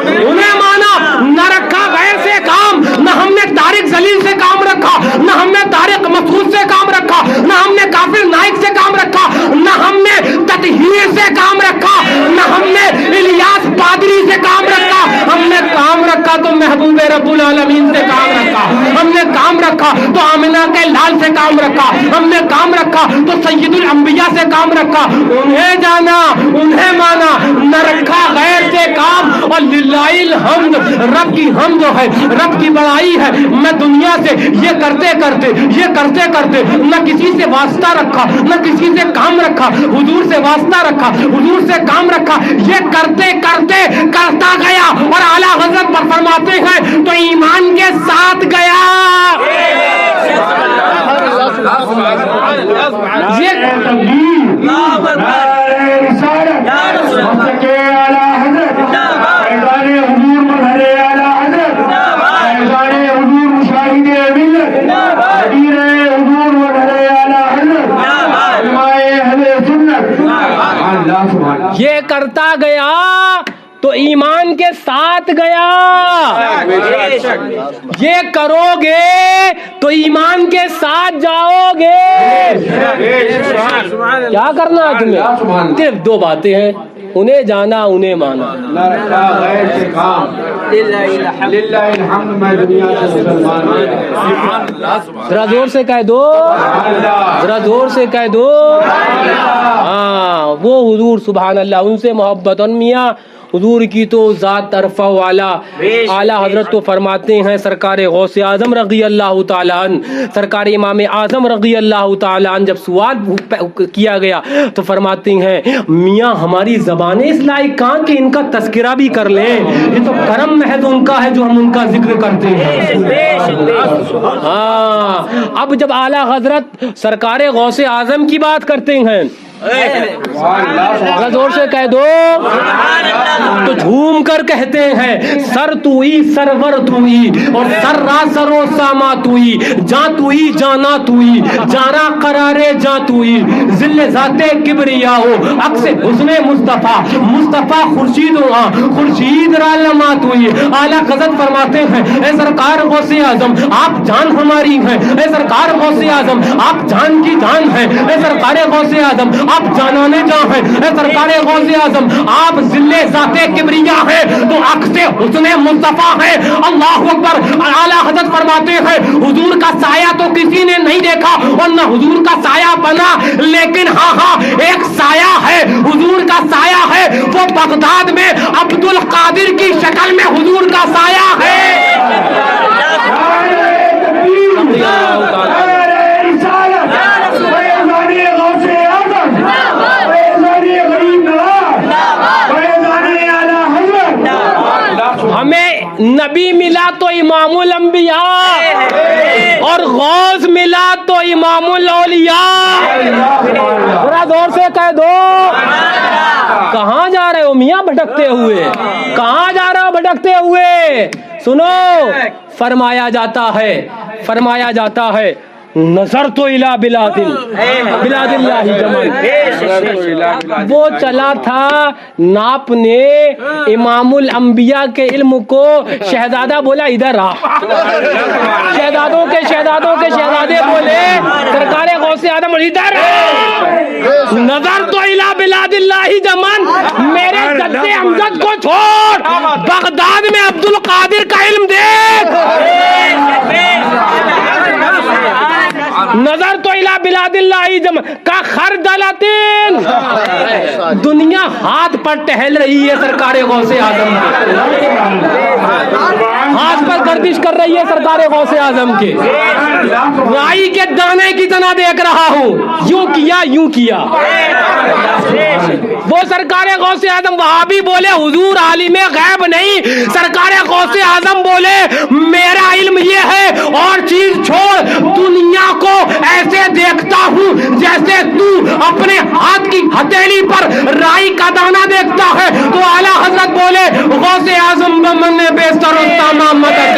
انہیں مانا، نہ رکھا غیر سے کام، نہ ہم نے طارق ذلیل سے کام رکھا، نہ ہم نے طارق مسعود سے کام رکھا، نہ ہم نے کافر نائک سے کام رکھا، نہ ہم نے تطہیر سے کام رکھا، نہ ہم نے الیاس پادری سے کام رکھا. ہم نے کام رکھا تو محبوب رب العالمین سے کام رکھا، ہم نے کام رکھا تو آمنہ کے لال سے کام رکھا، ہم نے کام رکھا تو سید الانبیاء سے کام رکھا. انہیں جانا انہیں مانا، نہ رکھا غیر سے کام. اور للہ الحمد، رب کی حمد ہے، رب کی بڑائی ہے. میں دنیا سے یہ کرتے کرتے نہ کسی سے واسطہ رکھا، نہ کسی سے کام رکھا، حضور سے واسطہ رکھا، حضور سے کام رکھا. یہ کرتے کرتے کرتا گیا اور اعلیٰ حضرت پر فرماتے ہیں تو ایمان کے ساتھ گیا. یہ کرتا گیا تو ایمان کے ساتھ گیا. یہ کرو گے تو ایمان کے ساتھ جاؤ گے. کیا کرنا ہے تمہیں؟ صرف دو باتیں ہیں، انہیں جانا انہیں مانا. ذرا زور سے کہہ دو، ذرا زور سے کہہ دو. ہاں وہ حضور سبحان اللہ، ان سے محبت. اور میاں حضور کی تو ذات طرفہ والا اعلیٰ حضرت تو فرماتے ہیں، سرکار غوث اعظم رضی اللہ تعالیٰ عنہ، سرکار امام اعظم رضی اللہ تعالیٰ عنہ جب سوال کیا گیا تو فرماتے ہیں میاں ہماری زبانیں اس لائق کہاں کہ ان کا تذکرہ بھی کر لیں، یہ تو کرم محض ان کا ہے جو ہم ان کا ذکر کرتے ہیں. ہاں اب جب اعلیٰ حضرت سرکار غوث اعظم کی بات کرتے ہیں زور سے کہہ دو تو جھوم کر کہتے ہیں سر تو ہی سرور تو ہی اور سر را سرو ساما تو ہی جاں تو ہی جانا تو ہی جانا قرارے جاں تو ہی ذل ذات کبریا ہو عکس حسن مصطفیٰ مصطفیٰ خورشید ہوا خورشید را لما تو ہی. اعلیٰ حضرت فرماتے ہیں اے سرکار غوث اعظم آپ جان ہماری ہیں، اے سرکار غوث اعظم آپ جان کی جان ہیں، اے سرکار غوث اعظم آپ جانانے جاں ہیں اے سرکار غوث اعظم, آپ ذلِ ذات کبریا ہے تو عکس حسن مصطفیٰ ہے. اللہ اکبر. اعلیٰ حضرت فرماتے ہیں حضور کا سایہ تو کسی نے نہیں دیکھا اور نہ حضور کا سایہ بنا, لیکن ہاں ایک سایہ ہے, حضور کا سایہ ہے, وہ بغداد میں عبد القادر کی شکل میں حضور کا سایہ ہے. ہمیں نبی ملا تو امام الانبیاء اور غوث ملا تو امام الاولیاء. ذرا زور سے کہہ دو, کہاں جا رہے ہو میاں بھٹکتے ہوئے, کہاں جا رہے ہو بھٹکتے ہوئے؟ سنو, فرمایا جاتا ہے نظر تو الہ بلاد اللہ جمال. وہ چلا تھا ناپنے امام الانبیاء کے علم کو, شہزادہ بولا ادھر آ, شہزادوں کے شہزادے بولے سرکار غوث اعظم ادھر آ. نظر تو الہ بلاد اللہ جمال, میرے جد امجد کو چھوڑ, بغداد میں عبد القادر کا علم دیکھ. نظر تو الہ بلاد اللہ جمع کا خردلتین, دنیا ہاتھ پر ٹہل رہی ہے سرکار غوث اعظم کے, ہاتھ پر گردش کر رہی ہے سرکار غوث اعظم کے. رائی کے دانے کی طرح دیکھ رہا ہوں, یوں کیا. وہ سرکار غوث اعظم وہابی بولے حضور عالم غیب نہیں, سرکار غوث اعظم بولے میرا علم یہ ہے, اور چیز چھوڑ, دنیا کو ایسے دیکھتا ہوں جیسے تو اپنے ہاتھ کی ہتھیلی پر رائی کا دانہ دیکھتا ہے. تو اعلیٰ حضرت بولے غوث اعظم بمن بیستر السما مدد,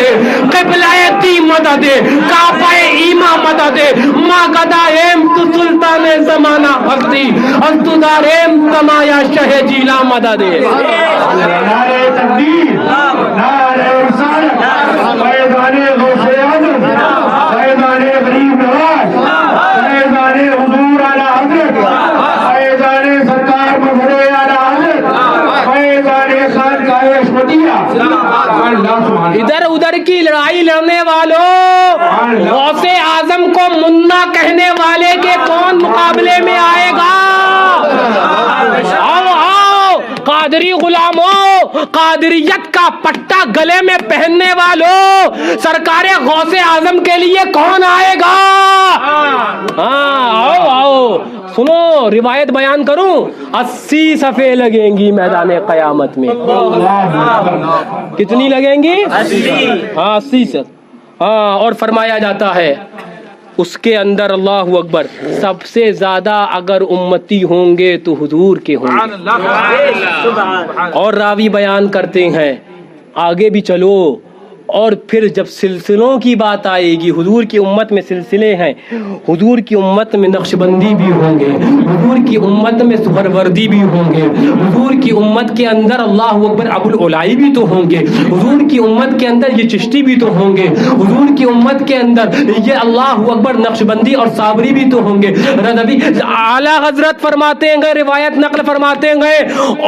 قبلہ تی مدد, کعبہ ایما مدد, ما گدا ایم تو سلطان زمانہ ہستی, انتدار ایم تمایا شہ جیلا مدد. نعرہ تکبیر, نعرہ رسالت, فیضان غوث اعظم, فیضان غریب نواز, فیضان حضور اعلیٰ حضرت, فیضان سرکار مظہر اعلیٰ حضرت, فیضان خانقاہ احمدیہ. ادھر ادھر کی لڑائی لڑنے والوں, غوث اعظم کو منا کہنے والے کے کون مقابلے میں آئے گا؟ آؤ قادری غلاموں, قادریت کا پٹا گلے میں پہننے والوں, سرکار غوث اعظم کے لیے کون آئے گا؟ ہاں آؤ سنو, روایت بیان کروں, 80 صفحے لگیں گی میدان قیامت میں. کتنی لگیں گی؟ 80 سے. ہاں, اور فرمایا جاتا ہے اس کے اندر اللہ اکبر سب سے زیادہ اگر امتی ہوں گے تو حضور کے ہوں گے. اور راوی بیان کرتے ہیں آگے بھی چلو, اور پھر جب سلسلوں کی بات آئے گی, حضور کی امت میں سلسلے ہیں, حضور کی امت میں نقشبندی بھی ہوں گے, حضور کی امت میں سہروردی بھی ہوں گے, حضور کی امت کے اندر اللہ اکبر ابو العلائی بھی تو ہوں گے, حضور کی امت کے اندر یہ چشتی بھی تو ہوں گے, حضور کی امت کے اندر یہ اللہ اکبر نقشبندی اور صابری بھی تو ہوں گے. رضوی اعلیٰ حضرت فرماتے ہیں, روایت نقل فرماتے ہیں,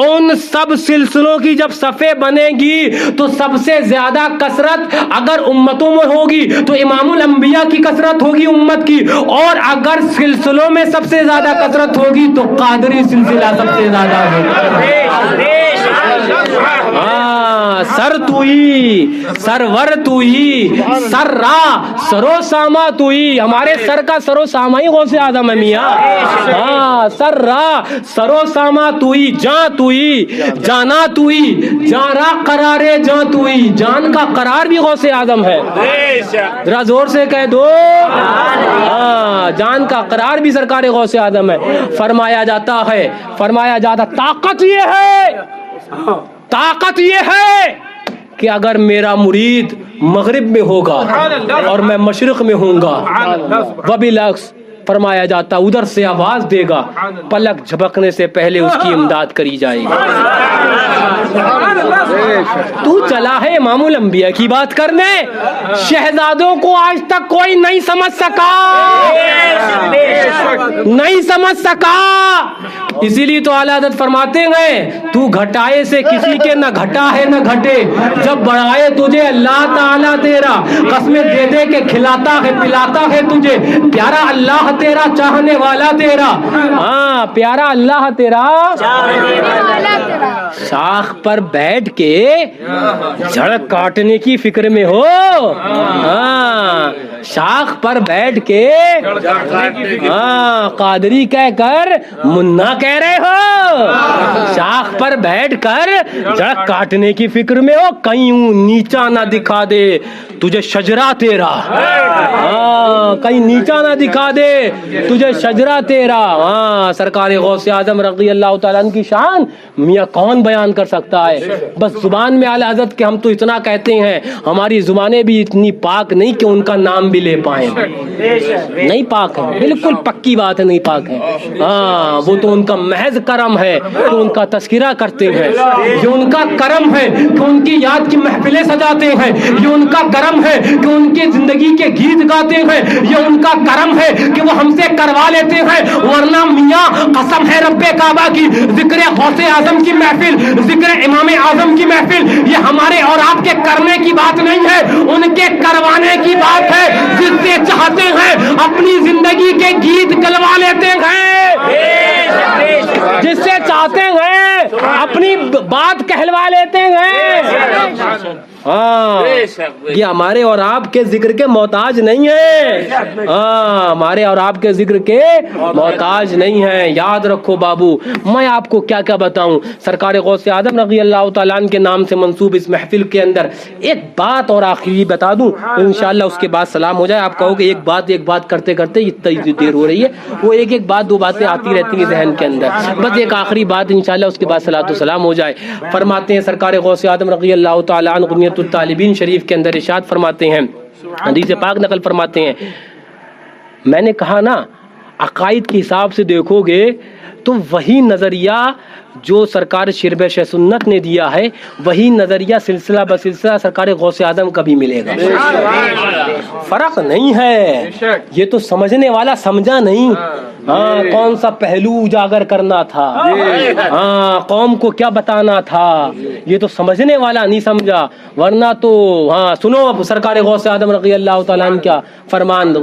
ان سب سلسلوں کی جب صفیں بنے گی تو سب سے زیادہ کثرت اگر امتوں میں ہوگی تو امام الانبیاء کی کثرت ہوگی امت کی, اور اگر سلسلوں میں سب سے زیادہ کثرت ہوگی تو قادری سلسلہ سب سے زیادہ ہوگا. سر توئی, سرور توئی, سر را سرو ساما توئی, ہمارے سر کا سرو ساما ہی غوث اعظم ہے میاں. ہاں, سر را سرو ساما توئی, جاں توئی, جانا توئی, جاں را قرارے جاں توئی, جان کا قرار بھی غوث اعظم ہے. ذرا زور سے کہہ دو, ہاں, جان کا قرار بھی سرکار غوث اعظم ہے. فرمایا جاتا طاقت یہ ہے کہ اگر میرا مرید مغرب میں ہوگا اور میں مشرق میں ہوں گا, وبالعکس فرمایا جاتا ادھر سے آواز دے گا, پلک جھپکنے سے پہلے اس کی امداد کری جائے گی. تو چلا ہے امام الانبیاء کی بات کرنے, شہزادوں کو آج تک کوئی نہیں سمجھ سکا, نہیں سمجھ سکا. اسی لیے تو اعلیٰ حضرت فرماتے ہیں تو گھٹائے سے کسی کے نہ گھٹا ہے نہ گھٹے, جب بڑھائے تجھے اللہ تعالیٰ تیرا, قسمیں دے دے کے کھلاتا ہے پلاتا ہے تجھے, پیارا اللہ تیرا چاہنے والا تیرا. ہاں پیارا اللہ تیرا شاخ پر بیٹھ کے جڑ کاٹنے کی فکر میں ہو. ہاں شاخ پر بیٹھ کے ہاں قادری کہہ کر منا کہہ رہے ہو, شاخ پر بیٹھ کر جڑ کاٹنے کی فکر میں ہو, کہیں نیچا نہ دکھا دے تجھے شجرا تیرا. ہاں کہیں نیچا نہ دکھا دے تجھے شجرا تیرا. ہاں سرکار غوث اعظم رضی اللہ تعالیٰ عنہ کی شان میاں کون بیان کر سکتا ہے؟ بس زبان میں اعلیٰ حضرت کے ہم تو اتنا کہتے ہیں, ہماری زبانیں بھی اتنی پاک نہیں کہ ان کا نام بھی لے پائیں. نہیں پاک ہے, بالکل پکی بات ہے, نہیں پاک ہے. ہاں وہ تو ان کا محض کرم ہے کہ ان کا تذکرہ کرتے ہیں, یہ ان کا کرم ہے کہ ان کی یاد کی محفلیں سجاتے ہیں, یہ ان کا کرم ہے کہ ان کی زندگی کے گیت گاتے ہیں, یہ ان کا کرم ہے کہ وہ ہم سے کروا لیتے ہیں. ورنہ میاں قسم ہے رب کعبہ کی, ذکر غوث اعظم کی محفل, ذکر امام اعظم کی محفل, یہ ہمارے اور آپ کے کرنے کی بات نہیں ہے, ان کے کروانے کی بات ہے. جس سے چاہتے ہیں اپنی زندگی کے گیت گلوا لیتے ہیں, جس سے چاہتے ہیں اپنی بات کہلوا لیتے ہیں. ہاں یہ ہمارے اور آپ کے ذکر کے محتاج نہیں ہے. ہاں ہمارے اور آپ کے ذکر کے محتاج نہیں ہے. یاد رکھو بابو, میں آپ کو کیا کیا بتاؤں. سرکار غوث اعظم رضی اللہ تعالیٰ عنہ کے نام سے منسوب اس محفل کے اندر ایک بات اور آخری بتا دوں, انشاءاللہ اس کے بعد سلام ہو جائے. آپ کہو کہ ایک بات کرتے کرتے اتنی دیر ہو رہی ہے, وہ ایک بات دو باتیں آتی رہتی ہیں ذہن کے اندر, بس ایک آخری بات انشاءاللہ اس کے بعد صلاۃ و سلام ہو جائے. فرماتے ہیں سرکار غوث اعظم رضی اللہ تعالیٰ عنہ غنیۃ الطالبین شریف کے اندر ارشاد فرماتے ہیں, حدیث پاک نقل فرماتے ہیں, میں نے کہا نا عقائد کے حساب سے دیکھو گے تو وہی نظریہ جو سرکار شربش سنت نے دیا ہے, وہی نظریہ سلسلہ بسلسلہ سرکار غوث اعظم کا بھی ملے گا. فرق نہیں ہے, یہ تو سمجھنے والا سمجھا نہیں. ہاں کون سا پہلو اجاگر کرنا تھا, ہاں قوم کو کیا بتانا تھا, یہ تو سمجھنے والا نہیں سمجھا. ورنہ تو ہاں سنو سرکار غوث اعظم رضی اللہ تعالیٰ عنہ کا فرمان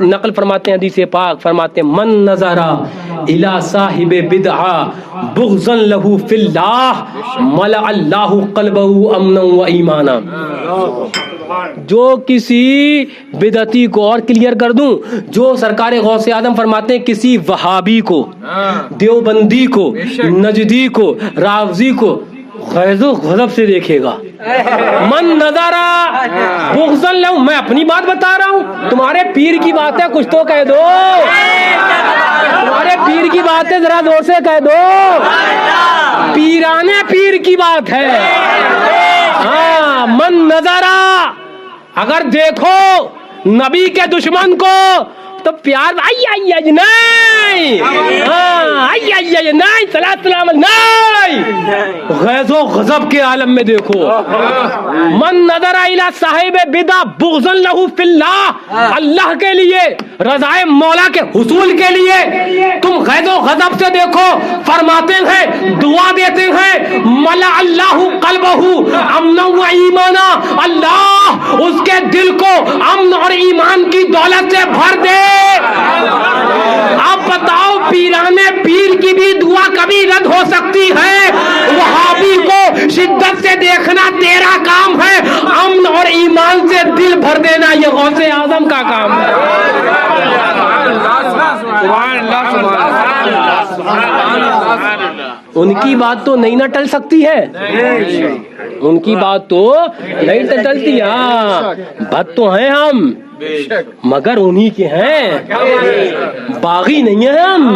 نقل فرماتے ہیں, حدیث پاک فرماتے ہیں, من نظر الی صاحب بدعہ بغضا لہ فی اللہ ملأ اللہ قلبہ امنا و ایمانا. جو کسی بدعتی کو, اور کلیئر کر دوں, جو سرکار غوث اعظم فرماتے ہیں کسی وہابی کو, دیوبندی کو, نجدی کو, رافضی کو غیظ و غضب سے دیکھے گا. من نظرہ بغضا لہ, میں اپنی بات بتا رہا ہوں, تمہارے پیر کی بات ہے کچھ تو کہہ دو, تمہارے پیر کی بات ہے ذرا زور سے کہہ دو, پیرانے پیر کی بات ہے. ہاں من نظرہ, اگر دیکھو نبی کے دشمن کو تو پیار نہیں, نہیں سلام نہیں, غیظ و غضب کے عالم میں دیکھو. من نظر الی صاحب بدع بغضا لہ فی اللہ, اللہ کے لیے رضائے مولا کے حصول کے لیے تم غیظ و غضب سے دیکھو. فرماتے ہیں, دعا دیتے ہیں, ملأ اللہ قلبہ امنا و ایمانا, اللہ اس کے دل کو امن اور ایمان کی دولت سے بھر دے. آپ بتاؤ پیرانے پیر کی بھی دعا کبھی رد ہو سکتی ہے؟ وہابی کو شدت سے دیکھنا تیرا کام ہے, امن اور ایمان سے دل بھر دینا یہ غوث اعظم کا کام ہے. ان کی بات تو نہیں نہ ٹل سکتی ہے, ان کی بات تو نہیں ٹلتی. ہاں بد تو ہیں ہم مگر انہی کے ہیں, باغی نہیں ہیں ہم.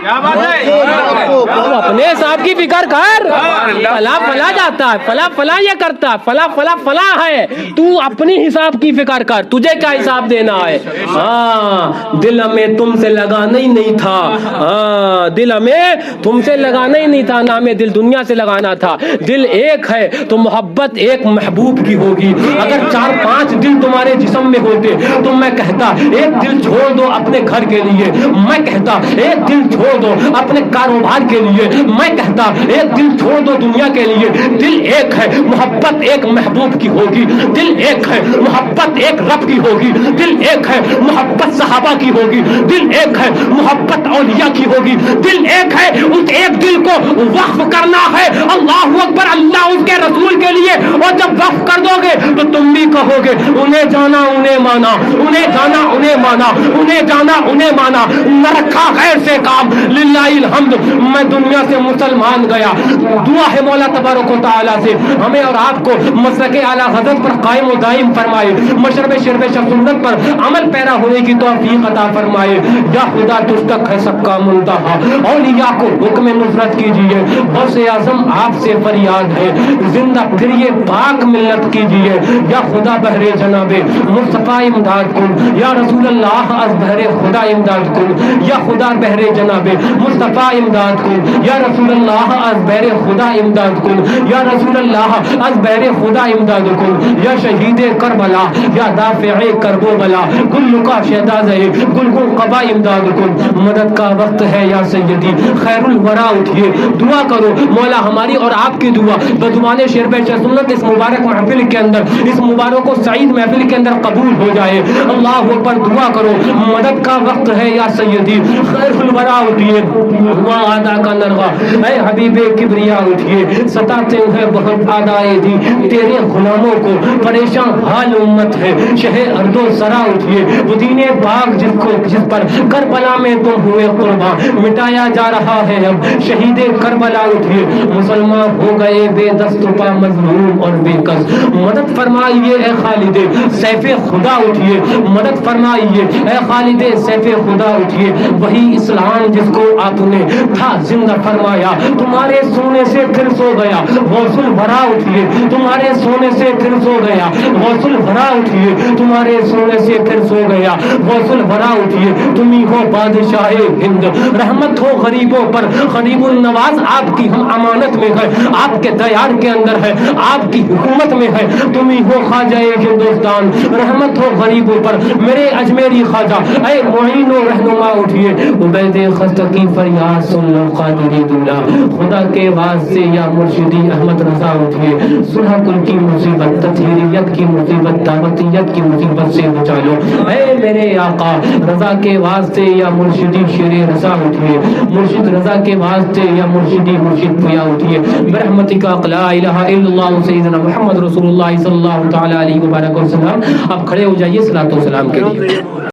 تو اپنے حساب کی فکر کر. فلا فلا جاتا ہے, فلا فلا یہ کرتا ہے, فلا فلا فلا ہے. تو اپنی حساب کی فکر کر, تجھے کیا حساب دینا ہے. ہاں دل ہمیں تم سے لگانا ہی نہیں تھا. ہاں دل ہمیں تم سے لگانا ہی نہیں تھا, نہ ہمیں دل دنیا سے لگانا تھا. دل ایک ہے تو محبت ایک محبوب کی ہوگی. اگر 4-5 دل تمہارے جسم میں ہوتے تو میں کہتا ایک دل چھوڑ دو اپنے گھر کے لیے, میں کہتا ایک دل چھوڑ دو اپنے کاروبار کے لیے, میں کہتا ایک دل چھوڑ دو دنیا کے لیے. دل ایک ہے, محبت ایک محبوب کی ہوگی. دل ایک ہے, محبت ایک رب کی ہوگی. دل ایک ہے, محبت صحابہ کی ہوگی. دل ایک ہے, محبت اولیاء کی ہوگی. دل ایک ہے, اس ایک دل کو وقف کرنا ہے اللہ اکبر اللہ اس کے رسول کے لیے. اور جب وقف کر دو گے تو تم بھی کہو گے انہیں جانا انہیں مانا, انہیں جانا انہیں مانا, انہیں جانا انہیں مانا, نہ رکھا غیر سے کام. للہ الحمد میں دنیا سے مسلمان گیا. دعا ہے مولا تبارک و تعالیٰ سے ہمیں اور آپ کو مسلک اعلیٰ حضرت پر قائم و دائم فرمائے, مشرب شرب سنت پر عمل پیرا ہونے کی توفیق عطا فرمائے. یا خدا تجھ تک ہے سب کا منتہا, اولیاء کو حکم نصرت کیجیے. غوث اعظم آپ سے فریاد ہے, زندہ پھر یہ پاک ملت کیجیے. یا خدا بہرے جناب مصطفیٰ امداد کن, یا رسول اللہ از بہرے خدا امداد کن. یا خدا بہرے جناب مصطفیٰ امداد کن, یا رسول اللہ از بہرے خدا امداد کن. یا رسول اللہ از بہرے خدا امداد کن. یا شہید کربلا, یا دافع کرب و بلا, گل کا شہداز ہے گلگون قبا امداد کن. مدد کا وقت ہے یا سیدی خیر الورا اٹھیے. دعا کرو مولا ہماری اور آپ کی دعا بدوان شرب سنت اس مبارک محفل کے اندر, اس مبارک و سعید محفل کے اندر قبول ہو جائے. اللہ اکبر, دعا کرو مدد کا وقت ہے یا سیدی خیر الورا اٹھیے. وہاں آدھا کا نرغہ اے حبیب کبریا اٹھیے. ستاتے ہیں بہت آدائے دی تیرے غلاموں کو, پریشان حال امت ہے شہ ارد و سرا اٹھیے. وہ دین پاک جس پر کربلا میں تم ہوئے قربان, مٹایا جا رہا ہے اب شہید کربلا اٹھیے. مسلمان ہو گئے بے دست پا مظلوم اور بے کس, مدد فرمائیے اے خالد سیف خدا اٹھیے. مدد فرمائیے اے خالد سیف خدا اٹھیے. وہی اسلام جس کو آپ نے تھا زندہ فرمایا تمہارے سونے سے پھر سو گیا. غوث الورا اٹھیے, تمہارے سونے سے پھر سو گیا. غوث الورا اٹھیے, تمہارے سونے سے پھر سو گیا. غوث الورا اٹھیے, تم ہی ہو بادشاہ ہند, رحمت ہو غریبوں پر, غریب النواز آپ کی ہم امانت میں ہے, آپ کے دیار کے اندر ہے, آپ کی حکومت میں ہے. تم ہی ہو خواجہ ہندوستان, رحمت ہو غریبوں پر میرے اجمیری خواجہ اے معین و رہنما اٹھیے. عبید خست کی فریاد سن لو قادری دولا, خدا کے واسطے یا مرشدی احمد رضا اٹھیے. صلح کل کی مصیبت, تطہیریت کی مصیبت, دعوتیت کی مصیبت سے بچا لو اے میرے آقا. رضا کے واسطے یا مرشدی شیر رضا اٹھیے. مرشد رضا کے واسطے یا مرشدی مرشد پیا اٹھیے. برحمتک لا الہ الا اللہ سیدنا محمد رسول اللہ صلی اللہ تعالی علیہ وسلم. اب کھڑے ہو جائیے صلاۃ و سلام کے لیے.